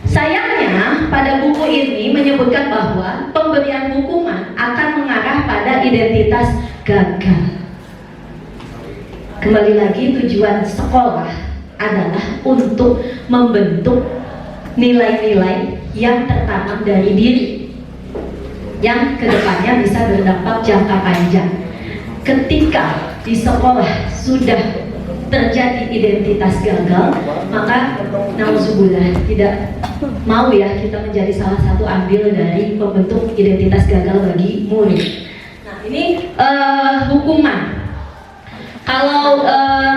sayangnya pada buku ini menyebutkan bahwa pemberian hukuman akan mengarah pada identitas gagal. Kembali lagi, tujuan sekolah adalah untuk membentuk nilai-nilai yang tertanam dari diri, yang kedepannya bisa berdampak jangka panjang. Ketika di sekolah sudah terjadi identitas gagal, maka nauzubillah, tidak mau ya kita menjadi salah satu andil dari pembentuk identitas gagal bagi murid. Nah, ini hukuman. Kalau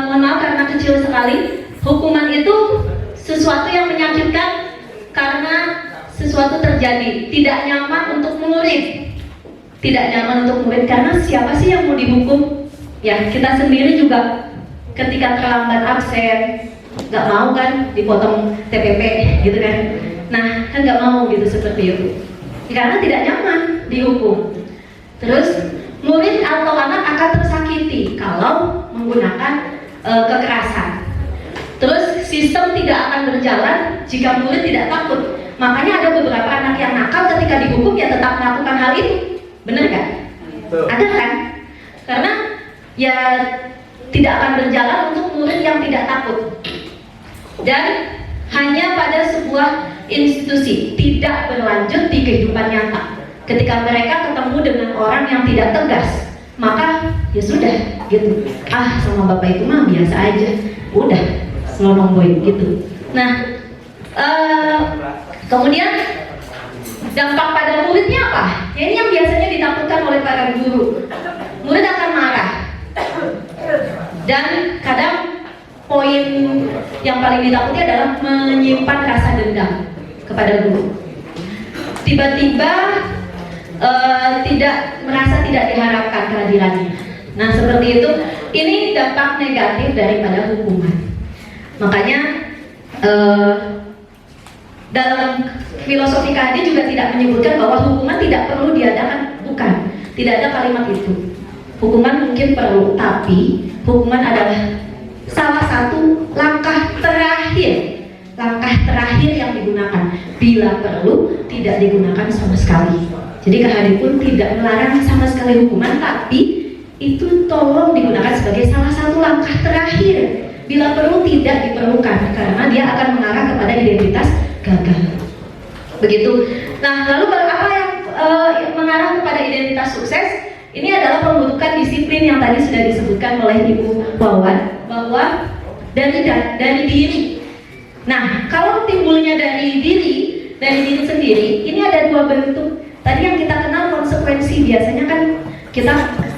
mohon maaf karena kecil sekali, hukuman itu sesuatu yang menyakitkan karena sesuatu terjadi, tidak nyaman untuk murid. Tidak nyaman untuk murid karena siapa sih yang mau dihukum? Ya, kita sendiri juga ketika terlambat absen, nggak mau kan dipotong TPP gitu kan. Nah, kan nggak mau gitu seperti itu, karena tidak nyaman dihukum. Terus murid atau anak akan tersakiti kalau menggunakan kekerasan. Terus sistem tidak akan berjalan jika murid tidak takut. Makanya ada beberapa anak yang nakal ketika dihukum ya tetap melakukan hal itu. Benar kan? Ada kan? Karena ya tidak akan berjalan untuk murid yang tidak takut. Dan hanya pada sebuah institusi, tidak berlanjut di kehidupan nyata. Ketika mereka ketemu dengan orang yang tidak tegas, maka ya sudah gitu. Ah, sama bapak itu mah biasa aja. Udah, selonong boy gitu. Nah, kemudian dampak pada muridnya apa? Ya, ini yang biasanya ditakutkan oleh para guru. Murid akan marah. Dan kadang poin yang paling ditakuti adalah menyimpan rasa dendam kepada guru. Tiba-tiba merasa tidak diharapkan kehadirannya. Nah, seperti itu. Ini dampak negatif daripada hukuman. Makanya dalam filosofi KD juga tidak menyebutkan bahwa hukuman tidak perlu diadakan. Bukan, tidak ada kalimat itu. Hukuman mungkin perlu, tapi hukuman adalah salah satu langkah terakhir yang digunakan. Bila perlu, tidak digunakan sama sekali. Jadi KHD pun tidak melarang sama sekali hukuman, tapi itu tolong digunakan sebagai salah satu langkah terakhir. Bila perlu tidak diperlukan, karena dia akan mengarah kepada identitas gagal. Begitu. Nah, lalu apa yang mengarah kepada identitas sukses? Ini adalah pembentukan disiplin yang tadi sudah disebutkan oleh Ibu Wawan, bahwa dari diri. Nah, kalau timbulnya dari diri sendiri, ini ada dua bentuk. Tadi yang kita kenal konsekuensi, biasanya kan kita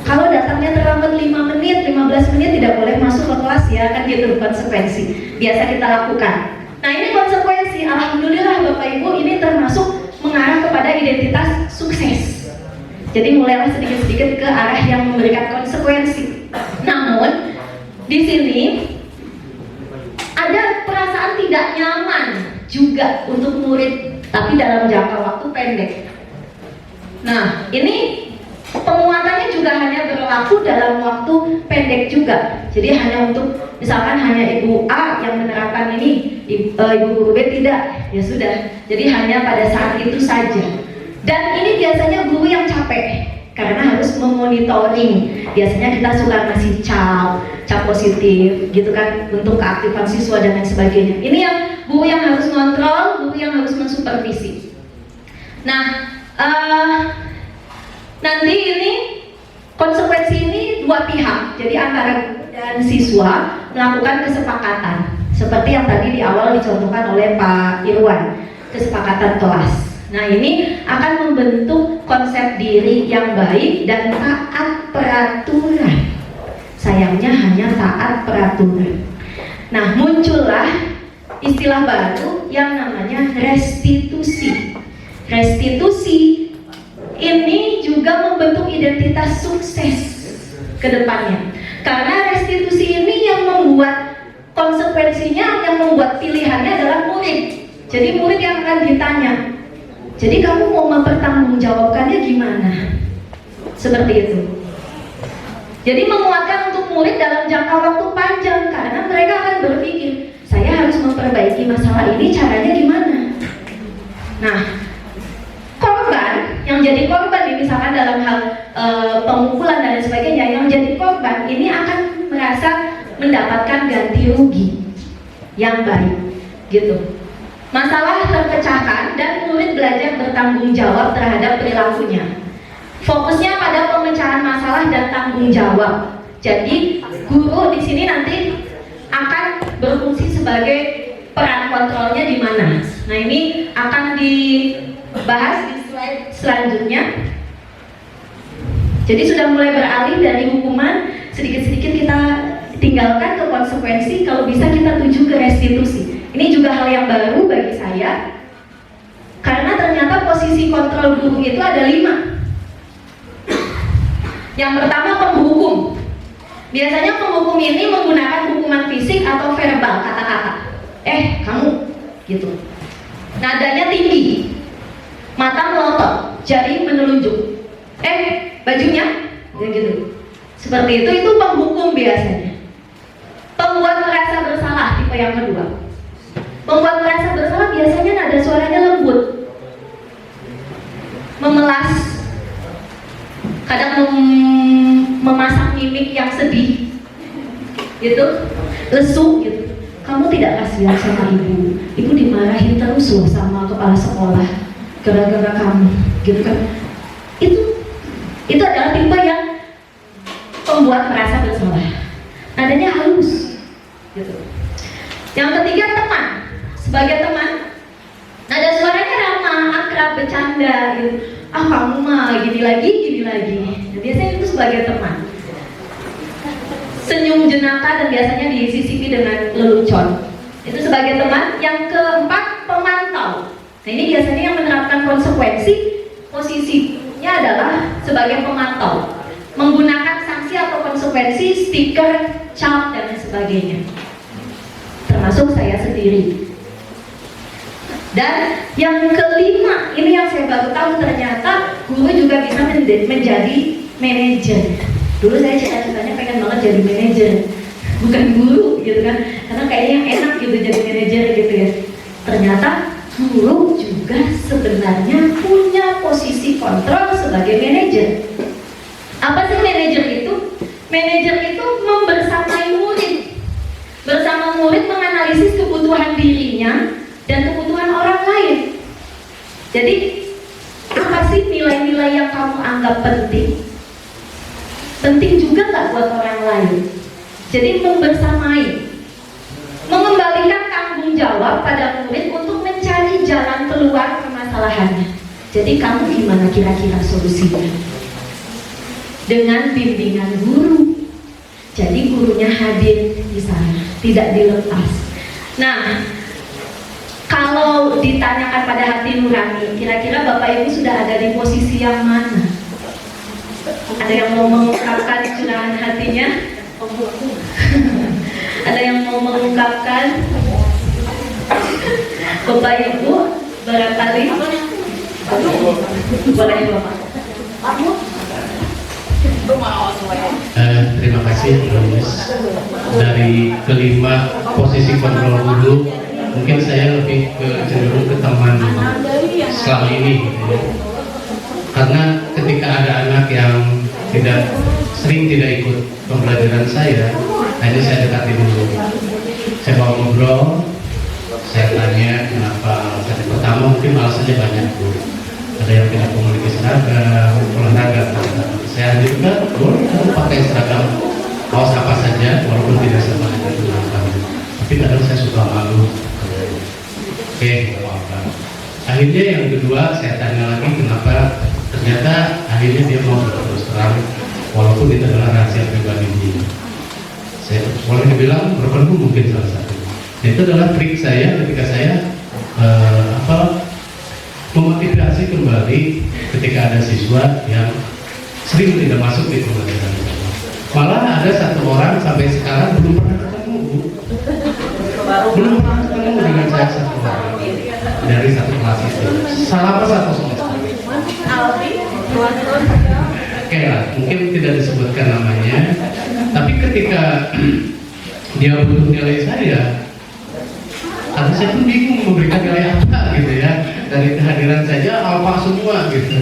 kalau datangnya terlambat 5 menit, 15 menit tidak boleh masuk ke kelas ya, kan gitu konsekuensi. Biasa kita lakukan. Nah, ini konsekuensi. Alhamdulillah Bapak Ibu, ini termasuk mengarah kepada identitas sukses. Jadi mulailah sedikit-sedikit ke arah yang memberikan konsekuensi. Namun di sini ada perasaan tidak nyaman juga untuk murid, tapi dalam jangka waktu pendek. Nah, ini penguatannya juga hanya berlaku dalam waktu pendek juga. Jadi hanya untuk misalkan hanya Ibu A yang menerapkan ini, Ibu Guru B tidak, ya sudah. Jadi hanya pada saat itu saja. Dan ini biasanya guru yang capek karena harus memonitoring. Biasanya kita suka ngasih cap positif gitu kan untuk keaktifan siswa dan lain sebagainya. Ini yang guru yang harus kontrol, guru yang harus mensupervisi. Nah, nanti ini konsekuensi ini dua pihak. Jadi antara guru dan siswa melakukan kesepakatan. Seperti yang tadi di awal dicontohkan oleh Pak Irwan, kesepakatan kelas. Nah, ini akan membentuk konsep diri yang baik dan taat peraturan. Sayangnya hanya taat peraturan. Nah, muncullah istilah baru yang namanya restitusi. Restitusi ini juga membentuk identitas sukses ke depannya. Karena restitusi ini yang membuat konsekuensinya, yang membuat pilihannya adalah murid. Jadi murid yang akan ditanya, Jadi kamu mau mempertanggungjawabkannya gimana? Seperti itu. Jadi menguatkan untuk murid dalam jangka waktu panjang, karena mereka akan berpikir, saya harus memperbaiki masalah ini, caranya gimana? Nah, korban yang jadi korban ini, misalkan dalam hal pemukulan dan sebagainya, yang jadi korban ini akan merasa mendapatkan ganti rugi yang baik, gitu. Masalah terpecahkan dan murid belajar bertanggung jawab terhadap perilakunya. Fokusnya pada pemecahan masalah dan tanggung jawab. Jadi guru di sini nanti akan berfungsi sebagai peran kontrolnya di mana. Nah, ini akan dibahas di slide selanjutnya. Jadi sudah mulai beralih dari hukuman, sedikit-sedikit kita tinggalkan ke konsekuensi, kalau bisa kita tuju ke restitusi. Ini juga hal yang baru bagi saya, karena ternyata posisi kontrol guru itu ada 5. Yang pertama, penghukum. Biasanya penghukum ini menggunakan hukuman fisik atau verbal, kata-kata. Kamu, gitu. Nadanya tinggi, mata melotot, jari menelunjuk. Bajunya, ya gitu. Seperti itu penghukum biasanya. Pembuat merasa bersalah, tipe yang kedua. Pembuat merasa bersalah biasanya nada suaranya lembut, memelas, kadang memasak mimik yang sedih, gitu, lesu, gitu. Kamu tidak kasihan sama ibu dimarahin terus loh sama kepala sekolah gara-gara kamu, gitu kan? Itu adalah tipe yang pembuat merasa bersalah. Nadanya halus, gitu. Yang ketiga, teman. Sebagai teman, nada suaranya ramah, akrab, bercanda, gitu. Kamu mah gini lagi. Nah, biasanya itu sebagai teman. Senyum jenaka dan biasanya disisipi dengan lelucon. Itu sebagai teman. Yang keempat, pemantau. Nah, ini biasanya yang menerapkan konsekuensi, posisinya adalah sebagai pemantau, menggunakan sanksi atau konsekuensi, stiker, cap, dan sebagainya. Termasuk saya sendiri. Dan yang kelima, ini yang saya baru tahu, ternyata guru juga bisa menjadi manajer. Dulu saya cita-citanya pengen banget jadi manajer, bukan guru, gitu kan? Karena kayaknya enak gitu jadi manajer, gitu ya. Ternyata guru juga sebenarnya punya posisi kontrol sebagai manajer. Apa sih manajer itu? Manajer itu membersamai murid, bersama murid menganalisis kebutuhan dirinya dan kebutuhan orang lain. Jadi apa sih nilai-nilai yang kamu anggap penting? Penting juga nggak buat orang lain? Jadi membersamai, mengembalikan tanggung jawab pada murid untuk mencari jalan keluar permasalahannya. Jadi kamu gimana kira-kira solusinya? Dengan bimbingan guru. Jadi gurunya hadir di sana, tidak dilepas. Nah, kalau ditanyakan pada hati nurani, kira-kira Bapak Ibu sudah ada di posisi yang mana? Ada yang mau mengungkapkan curahan hatinya? Ada yang mau mengungkapkan? Bapak Ibu barangkali boleh Bapak. Terima kasih Romis. Dari kelima posisi kontrol guru, mungkin saya lebih cenderung ke teman selama ini, gitu ya. Karena ketika ada anak yang sering tidak ikut pembelajaran saya, hanya saya dekati dulu. Saya bawa ngobrol, saya tanya kenapa alasannya. Pertama mungkin alasannya banyak, Bu. Ada yang tidak memiliki seragam, olahraga. Saya juga boleh kamu pakai seragam kaos apa saja, walaupun tidak sama dengan seragam. Tapi kadang saya suka malu. Oke, apa? Akhirnya yang kedua saya tanya lagi kenapa. Ternyata akhirnya dia mau terus terang, walaupun itu adalah rahasia pribadi dia. Saya boleh dibilang berpengaruh mungkin salah satu. Itu adalah trik saya ketika saya memotivasi kembali ketika ada siswa yang sering tidak masuk di pembelajaran. Malah ada satu orang sampai sekarang belum pernah ketemu, Bu. Belum pernah ketemu dengan saya satu orang. dari satu kelas itu selama satu semester. Oke lah, mungkin tidak disebutkan namanya, tapi ketika dia butuh nilai saya, karena saya pun bingung memberikan nilai apa gitu ya. Dari kehadiran saja alfa semua gitu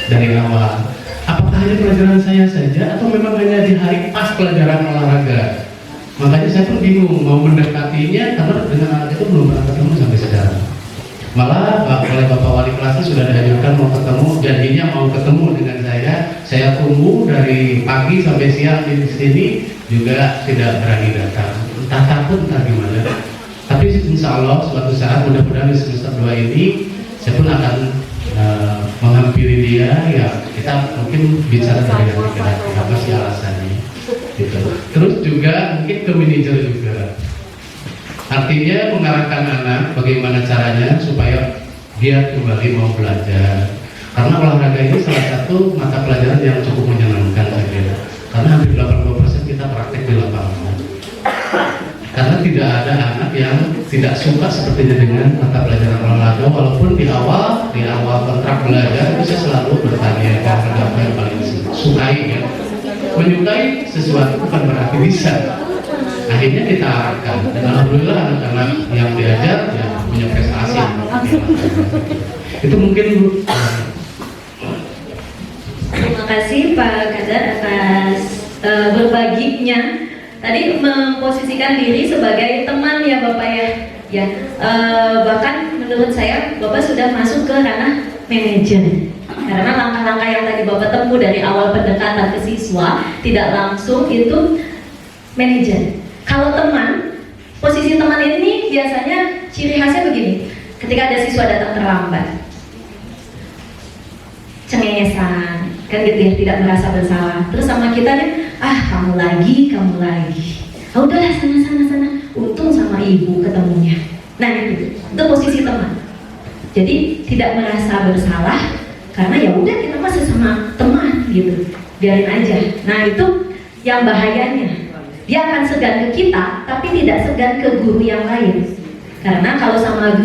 dari awal. Apakah hanya pelajaran saya saja atau memang hanya di hari pas pelajaran olahraga? Makanya saya pun bingung mau mendekatinya karena dengan anak itu belum pernah ketemu sampai sekarang. Malah oleh Bapak Wali kelasnya sudah dianjurkan mau ketemu, janjinya mau ketemu dengan saya. Saya tunggu dari pagi sampai siang di sini juga tidak berani datang. Entah takut entah gimana. Tapi insya Allah suatu saat mudah-mudahan di semester 2 ini saya pun akan menghampiri dia, ya kita mungkin bicara dari apa sih alasannya gitu. Terus juga mungkin ke manajer juga, artinya mengarahkan anak bagaimana caranya supaya dia kembali mau belajar, karena olahraga ini salah satu mata pelajaran yang cukup menyenangkan saya kira, karena hampir 80% kita praktek di lapangan. Karena tidak ada anak yang tidak suka sepertinya dengan mata pelajaran olahraga, walaupun di awal kontrak belajar bisa selalu bertanya apa yang paling sukai ya. Menyukai sesuatu bukan berarti bisa. Akhirnya kita arahkan, dan alhamdulillah anak-anak yang diajar ya punya prestasi. Itu mungkin Bu. Terima kasih Pak Kadar atas berbaginya. Tadi memposisikan diri sebagai teman ya Bapak ya. Bahkan menurut saya Bapak sudah masuk ke ranah manajer. Karena langkah-langkah yang tadi Bapak tempuh dari awal pendekatan ke siswa tidak langsung itu manajer. Kalau teman, posisi teman ini biasanya ciri khasnya begini. Ketika ada siswa datang terlambat, cengengesan, kan gitu ya, tidak merasa bersalah. Terus sama kita nih, kamu lagi. Udahlah sana. Untung sama ibu ketemunya. Nah itu posisi teman. Jadi tidak merasa bersalah karena ya udah kita masih sama teman gitu, biarin aja. Nah itu yang bahayanya. Dia akan segan ke kita, tapi tidak segan ke guru yang lain. Karena kalau sama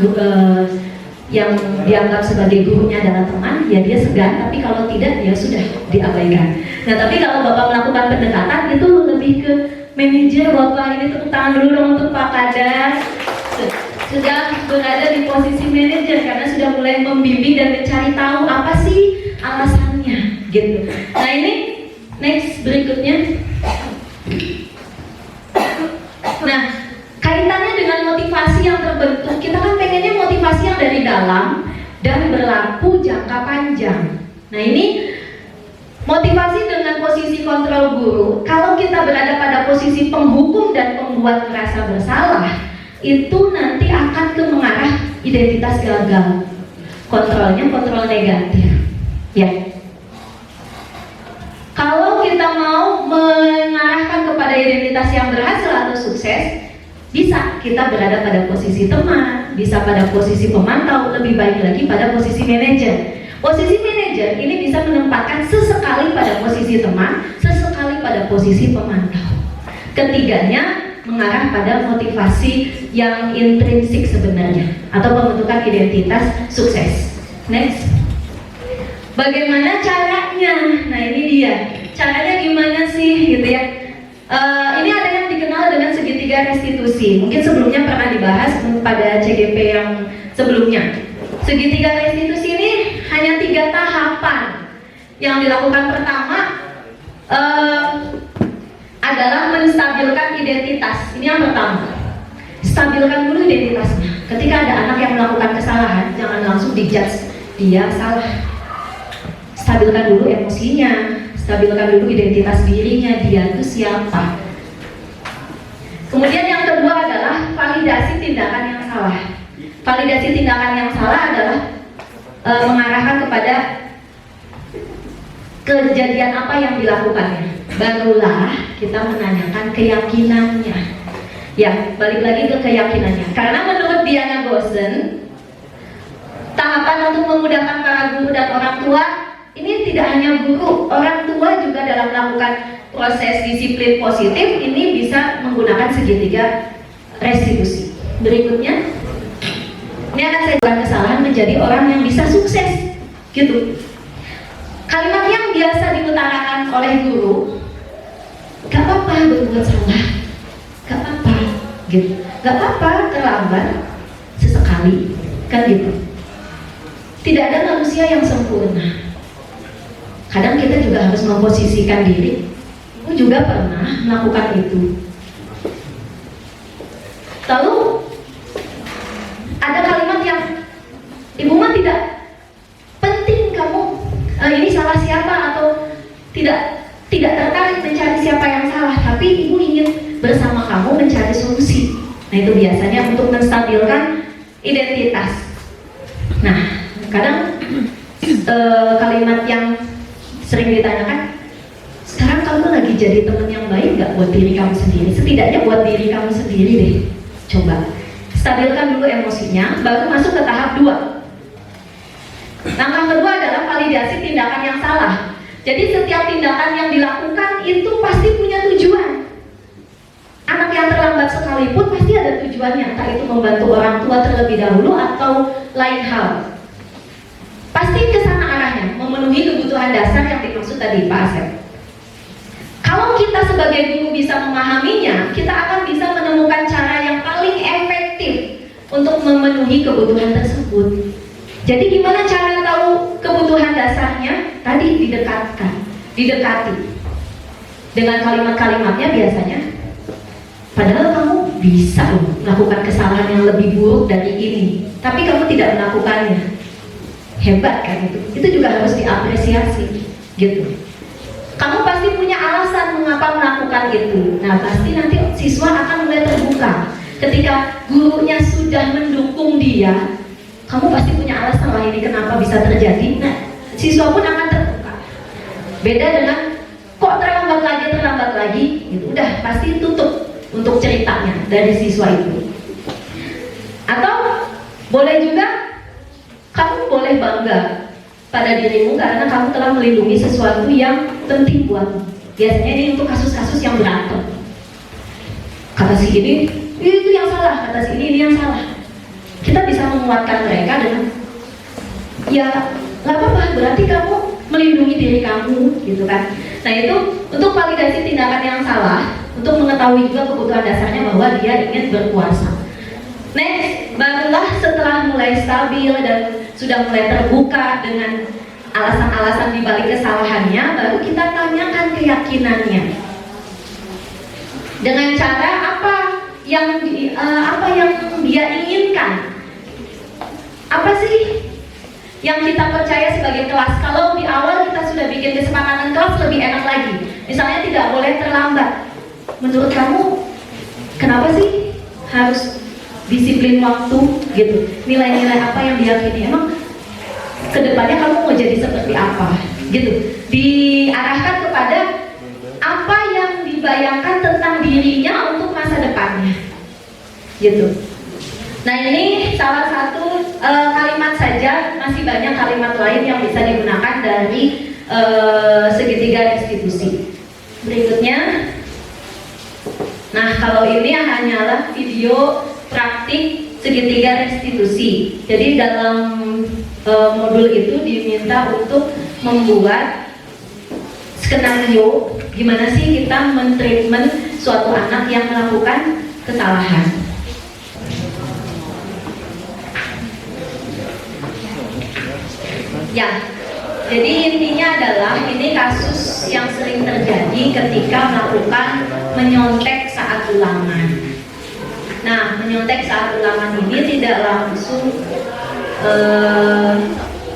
yang dianggap sebagai gurunya adalah teman, ya dia segan, tapi kalau tidak, ya sudah diabaikan. Nah tapi kalau Bapak melakukan pendekatan itu lebih ke manajer. Bapak ini tepuk tangan dulu dong untuk Pak Kadar. Sudah berada di posisi manajer karena sudah mulai membimbing dan mencari tahu apa sih alasannya gitu. Nah ini next berikutnya. Nah kaitannya dengan motivasi yang terbentuk, kita kan pengennya motivasi yang dari dalam dan berlaku jangka panjang. Nah ini motivasi dengan posisi kontrol guru. Kalau kita berada pada posisi penghukum dan pembuat merasa bersalah, itu nanti akan ke mengarah identitas gagal. Kontrolnya kontrol negatif. Ya. Kalau kita mau mengarahkan kepada identitas yang berhasil atau sukses, bisa kita berada pada posisi teman, bisa pada posisi pemantau, lebih baik lagi pada posisi manajer. Posisi manajer ini bisa menempatkan sesekali pada posisi teman, sesekali pada posisi pemantau. Ketiganya mengarah pada motivasi yang intrinsik sebenarnya, atau pembentukan identitas sukses. Next. Bagaimana caranya? Nah ini dia. Caranya gimana sih gitu ya? Ini ada yang dikenal dengan segitiga restitusi. Mungkin sebelumnya pernah dibahas pada CGP yang sebelumnya. Segitiga restitusi ini hanya 3 tahapan. Yang dilakukan pertama adalah menstabilkan identitas. Ini yang pertama. Stabilkan dulu identitasnya. Ketika ada anak yang melakukan kesalahan, jangan langsung dijudge dia salah. Stabilkan dulu emosinya, stabilkan dulu identitas dirinya, dia itu siapa. Kemudian yang kedua adalah validasi tindakan yang salah. Validasi tindakan yang salah adalah mengarahkan kepada kejadian apa yang dilakukannya. Barulah kita menanyakan keyakinannya. Ya, balik lagi ke keyakinannya. Karena menurut Diana Gosen, tahapan untuk memudahkan para guru dan orang tua ini tidak hanya guru, orang tua juga dalam melakukan proses disiplin positif ini bisa menggunakan segitiga restitusi. Berikutnya, Ini akan saya bukan kesalahan menjadi orang yang bisa sukses, gitu. Kalimat yang biasa diutarakan oleh guru, gak apa-apa berbuat salah, gak apa-apa, gitu. Gak apa-apa terlambat sesekali, kan gitu. Tidak ada manusia yang sempurna. Kadang kita juga harus memposisikan diri. Aku juga pernah melakukan itu. Lalu ada kalimat yang ibu mah tidak penting kamu ini salah siapa atau tidak tertarik mencari siapa yang salah, tapi ibu ingin bersama kamu mencari solusi. Nah itu biasanya untuk menstabilkan identitas. Nah kadang kalimat yang sering ditanyakan, sekarang kamu lagi jadi teman yang baik nggak buat diri kamu sendiri? Setidaknya buat diri kamu sendiri deh. Coba stabilkan dulu emosinya, baru masuk ke tahap 2. Langkah kedua adalah validasi tindakan yang salah. Jadi setiap tindakan yang dilakukan itu pasti punya tujuan. Anak yang terlambat sekalipun pasti ada tujuannya, entah itu membantu orang tua terlebih dahulu atau lain hal. Pasti ke sana arahnya, memenuhi kebutuhan dasar yang dimaksud tadi Pak Asep. Kalau kita sebagai guru bisa memahaminya, kita akan bisa menemukan cara yang paling efektif untuk memenuhi kebutuhan tersebut. Jadi gimana cara tahu kebutuhan dasarnya? Tadi didekati dengan kalimat-kalimatnya biasanya. Padahal kamu bisa melakukan kesalahan yang lebih buruk dari ini, tapi kamu tidak melakukannya. Hebat kan itu? Itu juga harus diapresiasi, gitu. Kamu pasti punya alasan mengapa melakukan itu. Nah pasti nanti siswa akan mulai terbuka. Ketika gurunya sudah mendukung dia, kamu pasti punya alasan lah ini kenapa bisa terjadi. Nah siswa pun akan terbuka. Beda dengan kok terlambat lagi, gitu. Udah pasti tutup untuk ceritanya dari siswa itu. Atau boleh juga kamu boleh bangga pada dirimu karena kamu telah melindungi sesuatu yang penting buatmu. Biasanya ini untuk kasus-kasus yang berantem. Kata si ini itu yang salah, kata si ini yang salah. Kita bisa menguatkan mereka dengan ya nggak apa-apa, berarti kamu melindungi diri kamu, gitu kan. Nah itu untuk validasi tindakan yang salah, untuk mengetahui juga kebutuhan dasarnya bahwa dia ingin berkuasa. Next, barulah setelah mulai stabil dan sudah mulai terbuka dengan alasan-alasan dibalik kesalahannya, baru kita tanyakan keyakinannya. Dengan cara apa yang dia inginkan? Apa sih yang kita percaya sebagai kelas? Kalau di awal kita sudah bikin kesepakatan kelas, lebih enak lagi. Misalnya tidak boleh terlambat. Menurut kamu kenapa sih harus disiplin waktu, gitu? Nilai-nilai apa yang diyakini? Emang kedepannya kamu mau jadi seperti apa, gitu? Diarahkan kepada apa yang dibayangkan tentang dirinya untuk masa depannya, gitu. Nah ini salah satu kalimat saja, masih banyak kalimat lain yang bisa digunakan dari segitiga restitusi. Berikutnya, nah kalau ini hanyalah video praktik segitiga restitusi. Jadi dalam modul itu diminta untuk membuat skenario gimana sih kita mentreatment suatu anak yang melakukan kesalahan. Ya, jadi intinya adalah ini kasus yang sering terjadi ketika melakukan menyontek saat ulangan. Nah, menyontek saat ulangan ini tidak langsung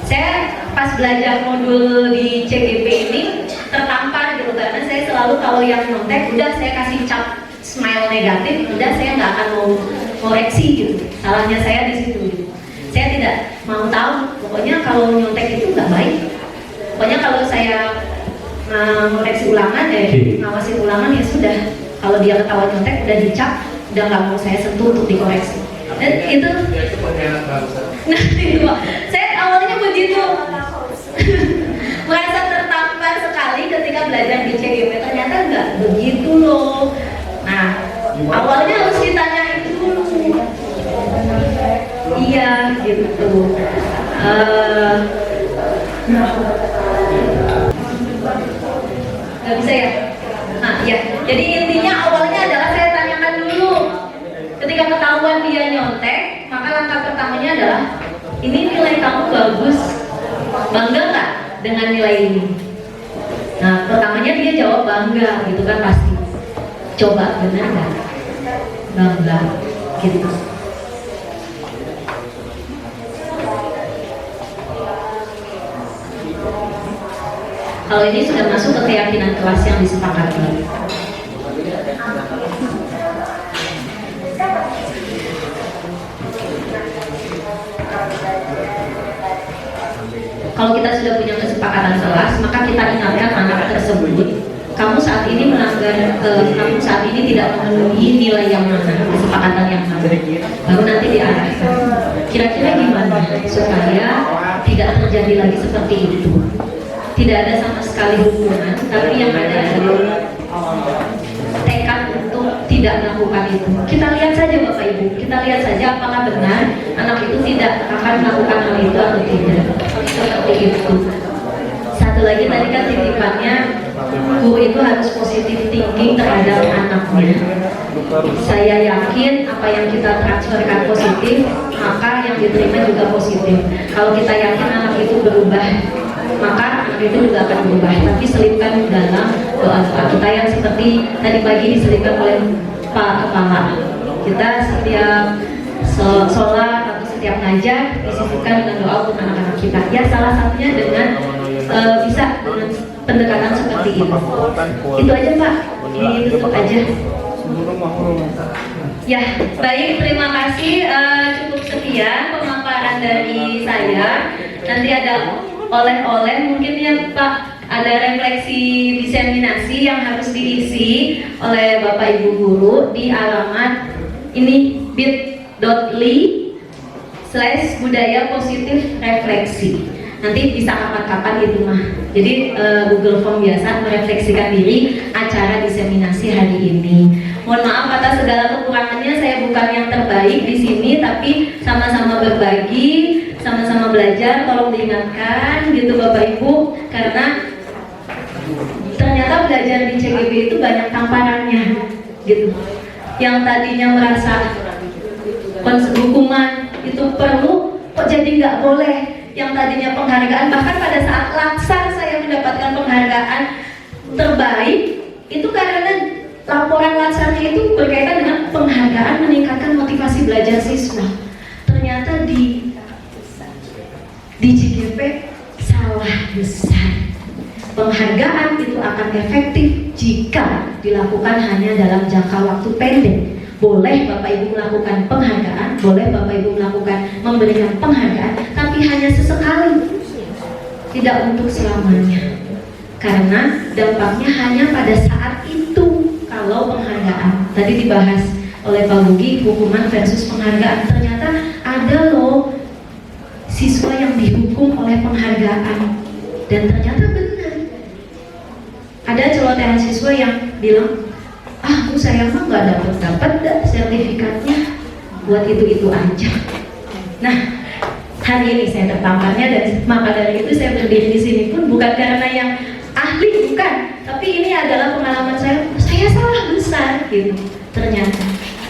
saya pas belajar modul di CGP ini tertampar gitu, karena saya selalu kalau yang nyontek udah saya kasih cap smile negatif, udah saya nggak akan mau koreksi gitu. Salahnya saya di situ gitu. Saya tidak mau tahu, pokoknya kalau nyontek itu nggak baik. Pokoknya kalau saya ngoreksi ulangan, ngawasin ulangan ya sudah. Kalau dia ketawa nyontek udah dicap, udah nggak mau saya sentuh untuk dikoreksi. Dan itu, nah itu saya awalnya begitu merasa tertampar sekali ketika belajar di CGP, ternyata nggak begitu loh. Nah awalnya harus ditanya itu dulu. Iya, Nggak bisa ya? Nah, ya. Jadi intinya awalnya adalah saya tanyakan dulu. Ketika ketahuan dia nyontek, maka langkah pertamanya adalah, ini nilai kamu bagus, bangga nggak dengan nilai ini? Nah, pertamanya dia jawab bangga, gitu kan pasti. Coba benar nggak? Bangga, gitu. Kalau ini sudah masuk ke keyakinan kelas yang disepakati. Kalau kita sudah punya kesepakatan kelas, maka kita ingatkan anak tersebut, kamu saat ini kamu saat ini tidak memenuhi nilai yang mana, kesepakatan yang mana. Baru nanti diarahkan. Kira-kira gimana supaya tidak terjadi lagi seperti itu? Tidak ada sama sekali hubungan, tapi yang ada adalah tekad untuk tidak melakukan itu. Kita lihat saja Bapak Ibu, kita lihat saja apakah benar anak itu tidak akan melakukan hal itu atau tidak. Seperti itu. Satu lagi tadi kan titipannya, guru itu harus positif thinking terhadap anaknya. Saya yakin apa yang kita transferkan positif, maka yang diterima juga positif. Kalau kita yakin anak itu berubah, maka anak itu juga akan berubah. Tapi selipkan dalam doa-doa kita yang seperti tadi pagi diselipkan oleh Pak Kepala. Kita setiap sholat atau setiap ngajar disisipkan dengan doa untuk anak-anak kita. Ya salah satunya dengan bisa dengan pendekatan seperti itu. Itu aja Pak. Ini tutup aja. Ya, baik, terima kasih. Cukup sekian pemaparan dari saya. Nanti ada oleh-oleh mungkin ya Pak, ada refleksi diseminasi yang harus diisi oleh Bapak Ibu guru di alamat ini bit.ly/budaya positif refleksi. Nanti bisa kapan-kapan itu mah. Jadi Google Form biasa merefleksikan diri acara diseminasi hari ini. Mohon maaf atas segala kekurangannya, saya bukan yang terbaik di sini, tapi sama-sama berbagi, sama-sama belajar. Tolong diingatkan gitu Bapak Ibu, karena ternyata belajar di CGB itu banyak tamparannya gitu. Yang tadinya merasa hukuman itu perlu, kok jadi nggak boleh. Yang tadinya penghargaan, bahkan pada saat laksar saya mendapatkan penghargaan terbaik, itu karena laporan laksarnya itu berkaitan dengan penghargaan meningkatkan motivasi belajar siswa. Ternyata di CGP salah besar. Penghargaan itu akan efektif jika dilakukan hanya dalam jangka waktu pendek. Boleh Bapak Ibu melakukan penghargaan, boleh Bapak Ibu melakukan memberikan penghargaan, tapi hanya sesekali, tidak untuk selamanya. Karena dampaknya hanya pada saat itu. Kalau penghargaan tadi dibahas oleh Pak Bugi, hukuman versus penghargaan, ternyata ada loh siswa yang dihukum oleh penghargaan, dan ternyata benar. Ada celotehan siswa yang bilang, Bu saya mah nggak dapat sertifikatnya, buat itu aja. Nah, hari ini saya tertamparnya, dan maka dari itu saya berdiri di sini pun bukan karena yang ahli, bukan, tapi ini adalah pengalaman saya salah besar gitu. Ternyata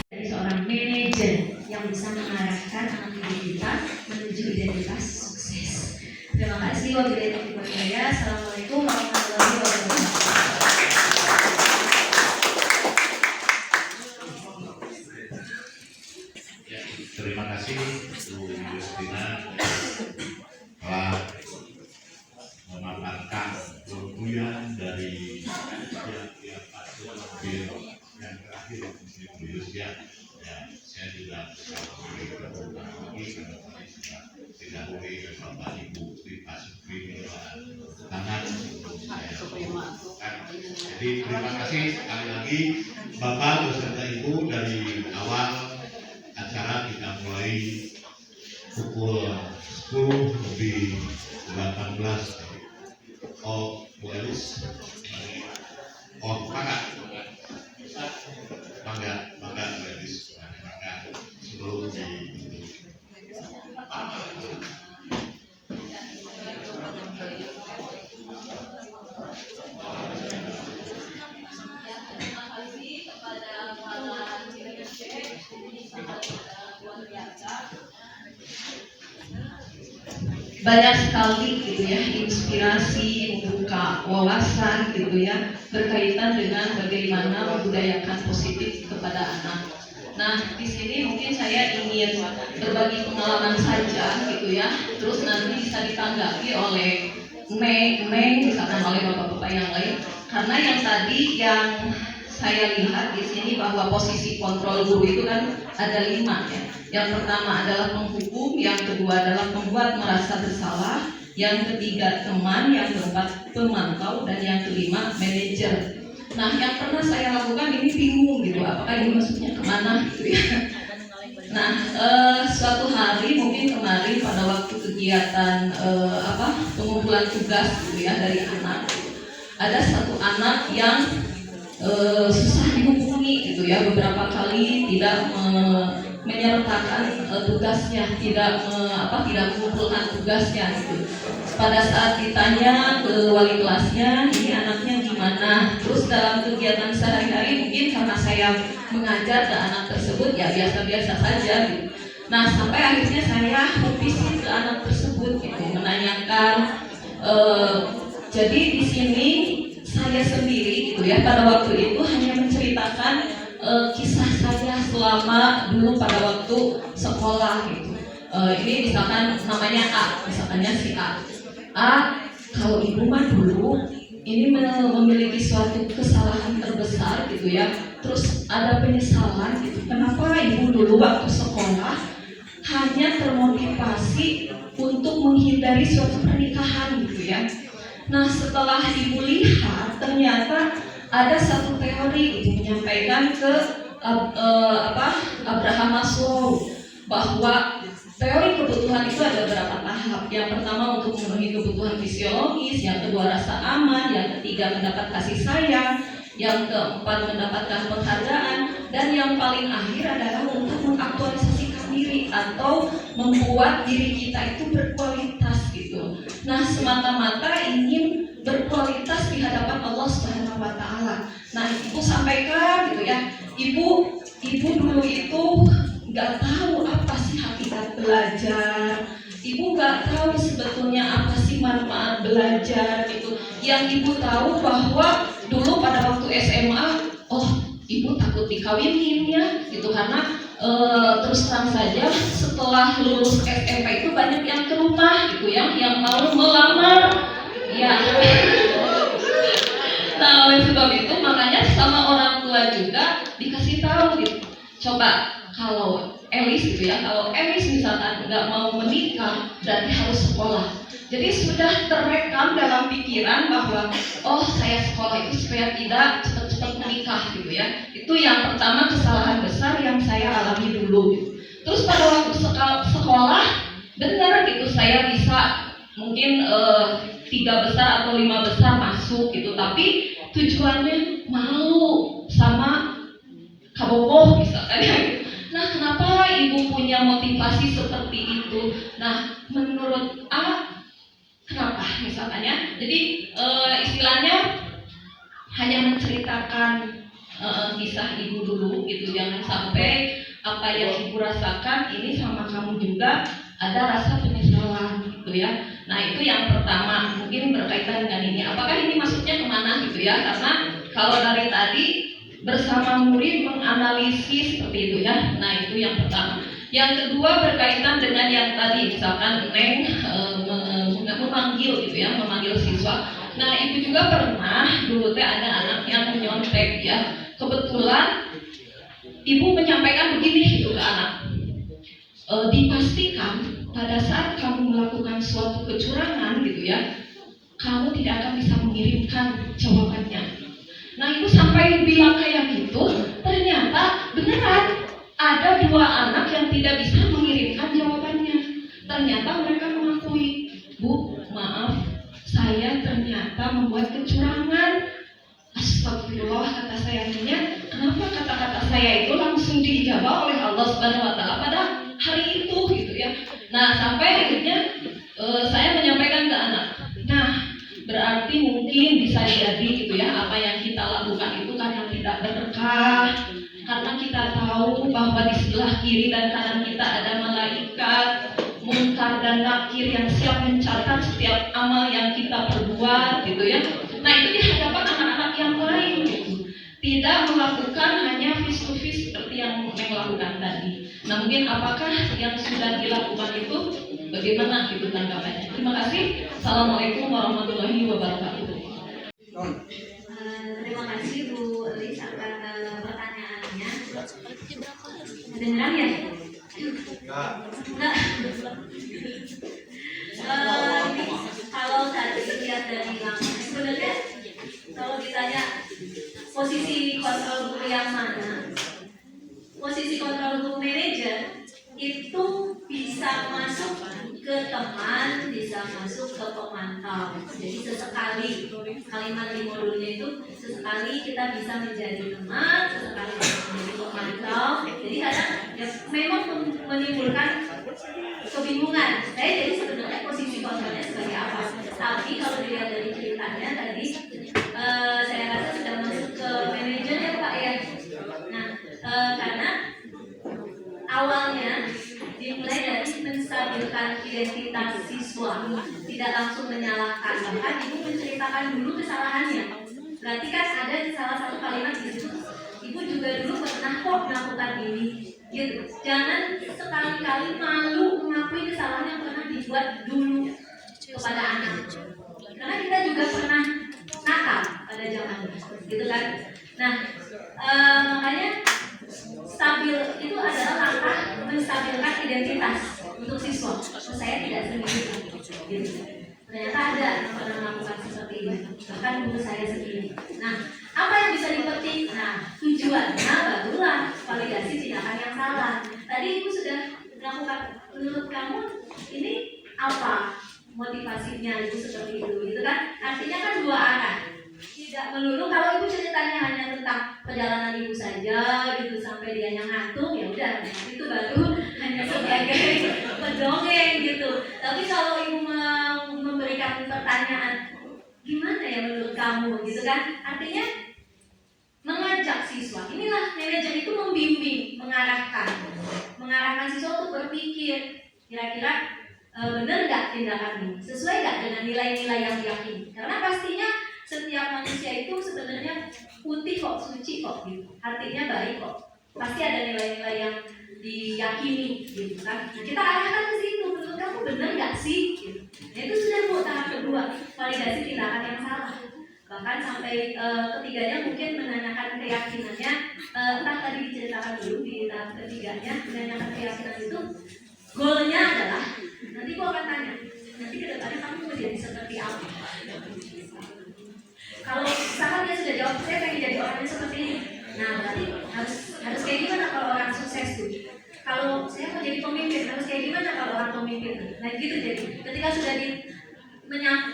dari seorang manajer yang bisa mengarahkan anak didik kita menuju identitas sukses. Terima kasih. Wabillahi taufiq wal hidayah. Assalamualaikum warahmatullahi wabarakatuh. Terima kasih Bu Justina telah memaparkan keunggulan dari tiap-tiap pasien yang terakhir Bu Justia. Ya, saya juga berulang lagi karena tadi sudah didahului oleh Bapak Ibu Pak Supri tangan untuk saya lakukan. Jadi terima kasih sekali lagi Bapak beserta Ibu. Dari awal acara kita mulai pukul 10:18. Oh, Bu Elis. Oh, mangga Bu Elis. Mangga sebelum di banyak sekali gitu ya inspirasi, membuka wawasan gitu ya berkaitan dengan bagaimana membudayakan positif kepada anak. Nah, di sini mungkin saya ingin berbagi pengalaman saja gitu ya, terus nanti bisa ditanggapi oleh Meng, misalkan oleh bapak-bapak yang lain. Karena yang tadi yang saya lihat di sini bahwa posisi kontrol guru itu kan ada 5 ya. Yang pertama adalah menghukum, yang kedua adalah membuat merasa bersalah, yang ketiga teman, yang keempat pemantau, dan yang kelima manajer. Nah, yang pernah saya lakukan ini bingung gitu, apakah ini maksudnya kemana gitu ya. Nah, suatu hari mungkin kemarin pada waktu kegiatan pengumpulan tugas gitu ya dari anak, ada satu anak yang susah dihubungi gitu ya, beberapa kali tidak menyertakan tugasnya, tidak mengumpulkan tugasnya gitu. Pada saat ditanya ke wali kelasnya, ini anaknya gimana? Terus dalam kegiatan sehari-hari mungkin karena saya mengajar ke anak tersebut ya biasa-biasa saja gitu. Nah, sampai akhirnya saya membisin ke anak tersebut gitu, menanyakan jadi di sini saya sendiri gitu ya pada waktu itu hanya menceritakan kisah saya selama dulu pada waktu sekolah gitu. Ini misalkan namanya A, misalkannya si A, kalau ibu mah dulu ini memiliki suatu kesalahan terbesar gitu ya, terus ada penyesalan gitu. Kenapa ibu dulu waktu sekolah hanya termotivasi untuk menghindari suatu pernikahan gitu ya. Nah, setelah ibu lihat ternyata ada satu teori gitu menyampaikan ke Abraham Maslow bahwa teori kebutuhan itu ada beberapa tahap. Yang pertama untuk memenuhi kebutuhan fisiologis, yang kedua rasa aman, yang ketiga mendapat kasih sayang, yang keempat mendapatkan penghargaan, dan yang paling akhir adalah untuk mengaktualisasikan diri atau membuat diri kita itu berkualitas gitu. Nah, semata-mata ingin berkualitas di hadapan Allah Subhanahu wa taala. Nah, ibu sampaikan gitu ya. Ibu dulu itu nggak tahu apa sih hakikat belajar. Ibu nggak tahu sebetulnya apa sih manfaat belajar gitu. Yang ibu tahu bahwa dulu pada waktu SMA, ibu takut dikawinin ya gitu, karena terus terang saja setelah lulus SMP itu banyak yang ke rumah gitu ya, yang mau melamar ya. Nah, oleh sebab itu makanya sama orang tua juga dikasih tahu gitu, coba kalau Elis gitu ya, kalau Elis misalkan nggak mau menikah berarti harus sekolah. Jadi sudah terekam dalam pikiran bahwa saya sekolah itu supaya tidak cepat-cepat menikah gitu ya. Itu yang pertama kesalahan besar yang saya alami dulu gitu. Terus pada waktu sekolah benar gitu, saya bisa mungkin 3 besar atau 5 besar masuk gitu, tapi tujuannya malu sama kabogoh misalkan ya. Nah, kenapa ibu punya motivasi seperti itu? Nah, menurut A, kenapa misalkan ya? Jadi istilahnya hanya menceritakan kisah ibu dulu gitu, jangan sampai apa yang ibu rasakan ini sama kamu juga ada rasa penyesalan gitu ya. Nah, itu yang pertama, mungkin berkaitan dengan ini. Apakah ini maksudnya kemana gitu ya? Karena kalau dari tadi bersama murid menganalisis seperti itu ya. Nah, itu yang pertama. Yang kedua berkaitan dengan yang tadi, misalkan Neng memanggil gitu ya, memanggil siswa. Nah, ibu juga pernah dulu ada anak yang menyontek ya. Kebetulan ibu menyampaikan begini gitu ke anak. Dipastikan pada saat kamu melakukan suatu kecurangan gitu ya, kamu tidak akan bisa mengirimkan jawabannya. Nah, ibu sampai bilang kayak gitu, ternyata beneran ada 2 anak yang tidak bisa mengirimkan jawabannya. Ternyata mereka mengakui, Bu, maaf, saya ternyata membuat kecurangan. Astagfirullah, kata saya, kenapa kata-kata saya itu langsung dijawab oleh Allah Subhanahu wa taala pada hari itu gitu ya. Nah, sampai akhirnya saya menyampaikan ke anak, nah berarti mungkin bisa jadi gitu ya, apa yang kita lakukan itu kan yang tidak berkah, karena kita tahu bahwa di sebelah kiri dan kanan kita ada malaikat mungkar dan nakir, yang siap mencatat setiap amal yang kita perbuat gitu ya. Nah itu di hadapan anak-anak yang lain gitu. Tidak melakukan hanya face to face seperti yang Neng lakukan tadi. Nah mungkin apakah yang sudah dilakukan itu bagaimana gitu tanggapannya? Terima kasih. Assalamualaikum warahmatullahi wabarakatuh. Terima kasih Bu Elis atas pertanyaannya. Kedengeran ya? Enggak. Kalau tadi lihat dari langkah, sebenarnya kalau ditanya posisi kontrol guru yang mana, posisi kontrol guru manajer itu bisa masuk ke teman, bisa masuk ke pemantau. Jadi sesekali kalimat di modulnya itu sesekali kita bisa menjadi teman, sesekali menjadi pemantau. Jadi kadang ya, memang menimbulkan kebingungan. Jadi sebenarnya posisi kontrolnya sebagai apa? Tapi kalau dilihat dari ceritanya tadi, saya rasa sudah masuk ke manajer ya Pak ya. Nah, karena awalnya dimulai dari menstabilkan identitas siswa, tidak langsung menyalahkan. Bahkan ibu menceritakan dulu kesalahannya. Berarti kan ada di salah satu kalimat di situ, ibu juga dulu pernah kok melakukan ini. Gitu. Jangan sekali-kali malu mengakui kesalahan yang pernah dibuat dulu kepada anak. Karena kita juga pernah nakal pada zamannya, gitu kan. Nah, makanya stabil itu adalah langkah menstabilkan identitas untuk siswa. Saya tidak sendiri, gitu. Ternyata ada yang pernah melakukan seperti ini, bahkan guru saya sendiri. Nah, apa yang bisa dipetik? Nah, tujuannya barulah validasi tindakan yang salah. Tadi ibu sudah melakukan, menurut kamu ini apa motivasinya ibu seperti itu, gitu kan? Artinya kan dua arah. Tidak melulu kalau ibu ceritanya hanya tentang perjalanan ibu saja gitu sampai dia yang ngantuk, ya udah itu baru hanya sebagai pendongeng gitu. Tapi kalau ibu mau memberikan pertanyaan gimana ya menurut kamu gitu kan, artinya mengajak siswa. Inilah manajer itu membimbing, mengarahkan siswa untuk berpikir kira-kira benar nggak tindakanmu, sesuai nggak dengan nilai-nilai yang diyakini. Karena pastinya setiap manusia itu sebenarnya putih kok, suci kok gitu. Artinya baik kok. Pasti ada nilai-nilai yang diyakini gitu kan. Nah, kita arahkan ke situ. Menurut kamu benar nggak sih? Gitu. Nah, itu sudah Bu tahap kedua, validasi tindakan yang salah. Bahkan sampai ketiganya mungkin menanyakan keyakinannya. Entah tadi diceritakan dulu di tahap ketiganya, menanyakan keyakinan itu goalnya adalah nanti gua akan tanya, nanti ke depannya kamu mau jadi seperti apa? Kalau misalkan dia sudah jawab, saya pengen jadi orang yang seperti ini. Nah, berarti harus kayak gimana kalau orang sukses tuh? Kalau saya mau jadi pemimpin, harus kayak gimana kalau orang pemimpin? Nah, gitu jadi. Ketika sudah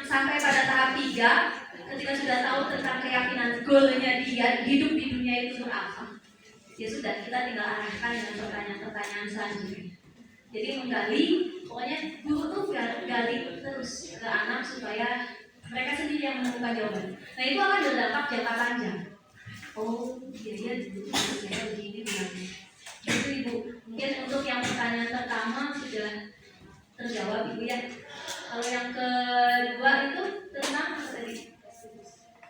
sampai pada tahap 3, ketika sudah tahu tentang keyakinan goalnya dia hidup di dunia itu untuk apa, ya sudah, kita tinggal arahkan dengan pertanyaan-pertanyaan selanjutnya. Jadi menggali, pokoknya guru tuh gali terus ke anak supaya mereka sendiri yang menemukan jawaban. Nah itu akan berdampak jangka panjang. Oh, dia saya begini bilangnya. Itu Ibu. Mungkin untuk yang pertanyaan pertama sudah terjawab Ibu ya. Kalau yang kedua itu tentang apa tadi?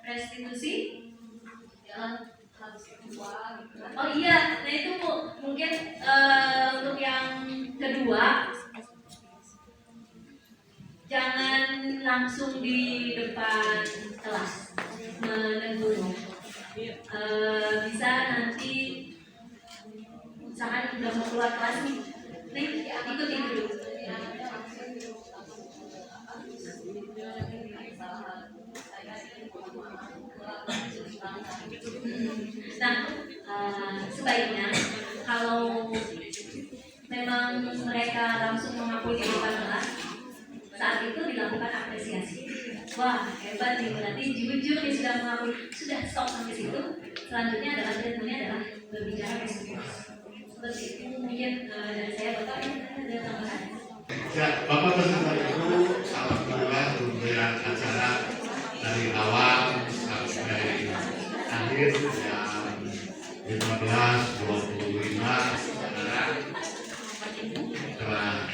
Restitusi. Oh iya, nah itu Bu. Mungkin untuk yang kedua, jangan langsung di depan kelas menegur. Bisa nanti misalkan udah mau keluar kelas nih, ikutin dulu. Nah, sebaiknya kalau memang mereka langsung mengakui di depan kelas, saat itu dilakukan apresiasi. Wah, hebat nih, berarti jujur dia sudah mengakui. Sudah, stop sampai situ. Selanjutnya adalah treatmentnya adalah berbicara face-to-face. Seperti itu mungkin dari saya. Bapak ini ada tambahan? Ya, Bapak beserta Ibu, alhamdulillah pemberian acara dari awal sampai akhir jam 15.25 sekarang telah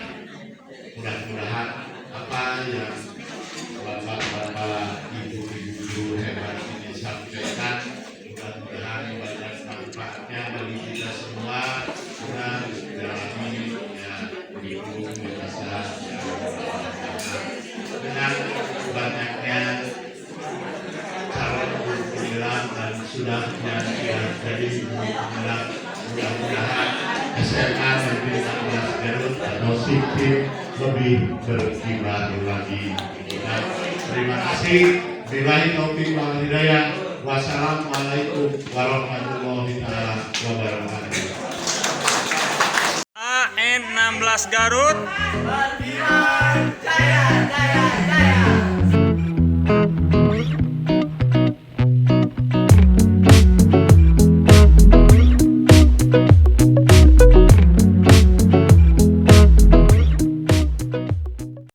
yang bapak-bapak, ibu-ibu guru hebat ini sampaikan. Mudah-mudahan banyak manfaatnya bagi kita semua. Dan jalani ya ibu bisa dengan banyaknya calon guru penggerak dan sudahnya jadi guru penggerak. Mudah-mudahan SMA Negeri 16 Garut atau SIPIP lebih berkibar lagi. Dan terima kasih. Billahi taufiq wal hidayah. Wassalamualaikum warahmatullahi wabarakatuh. AN 16 Garut. Jaya, jaya, jaya.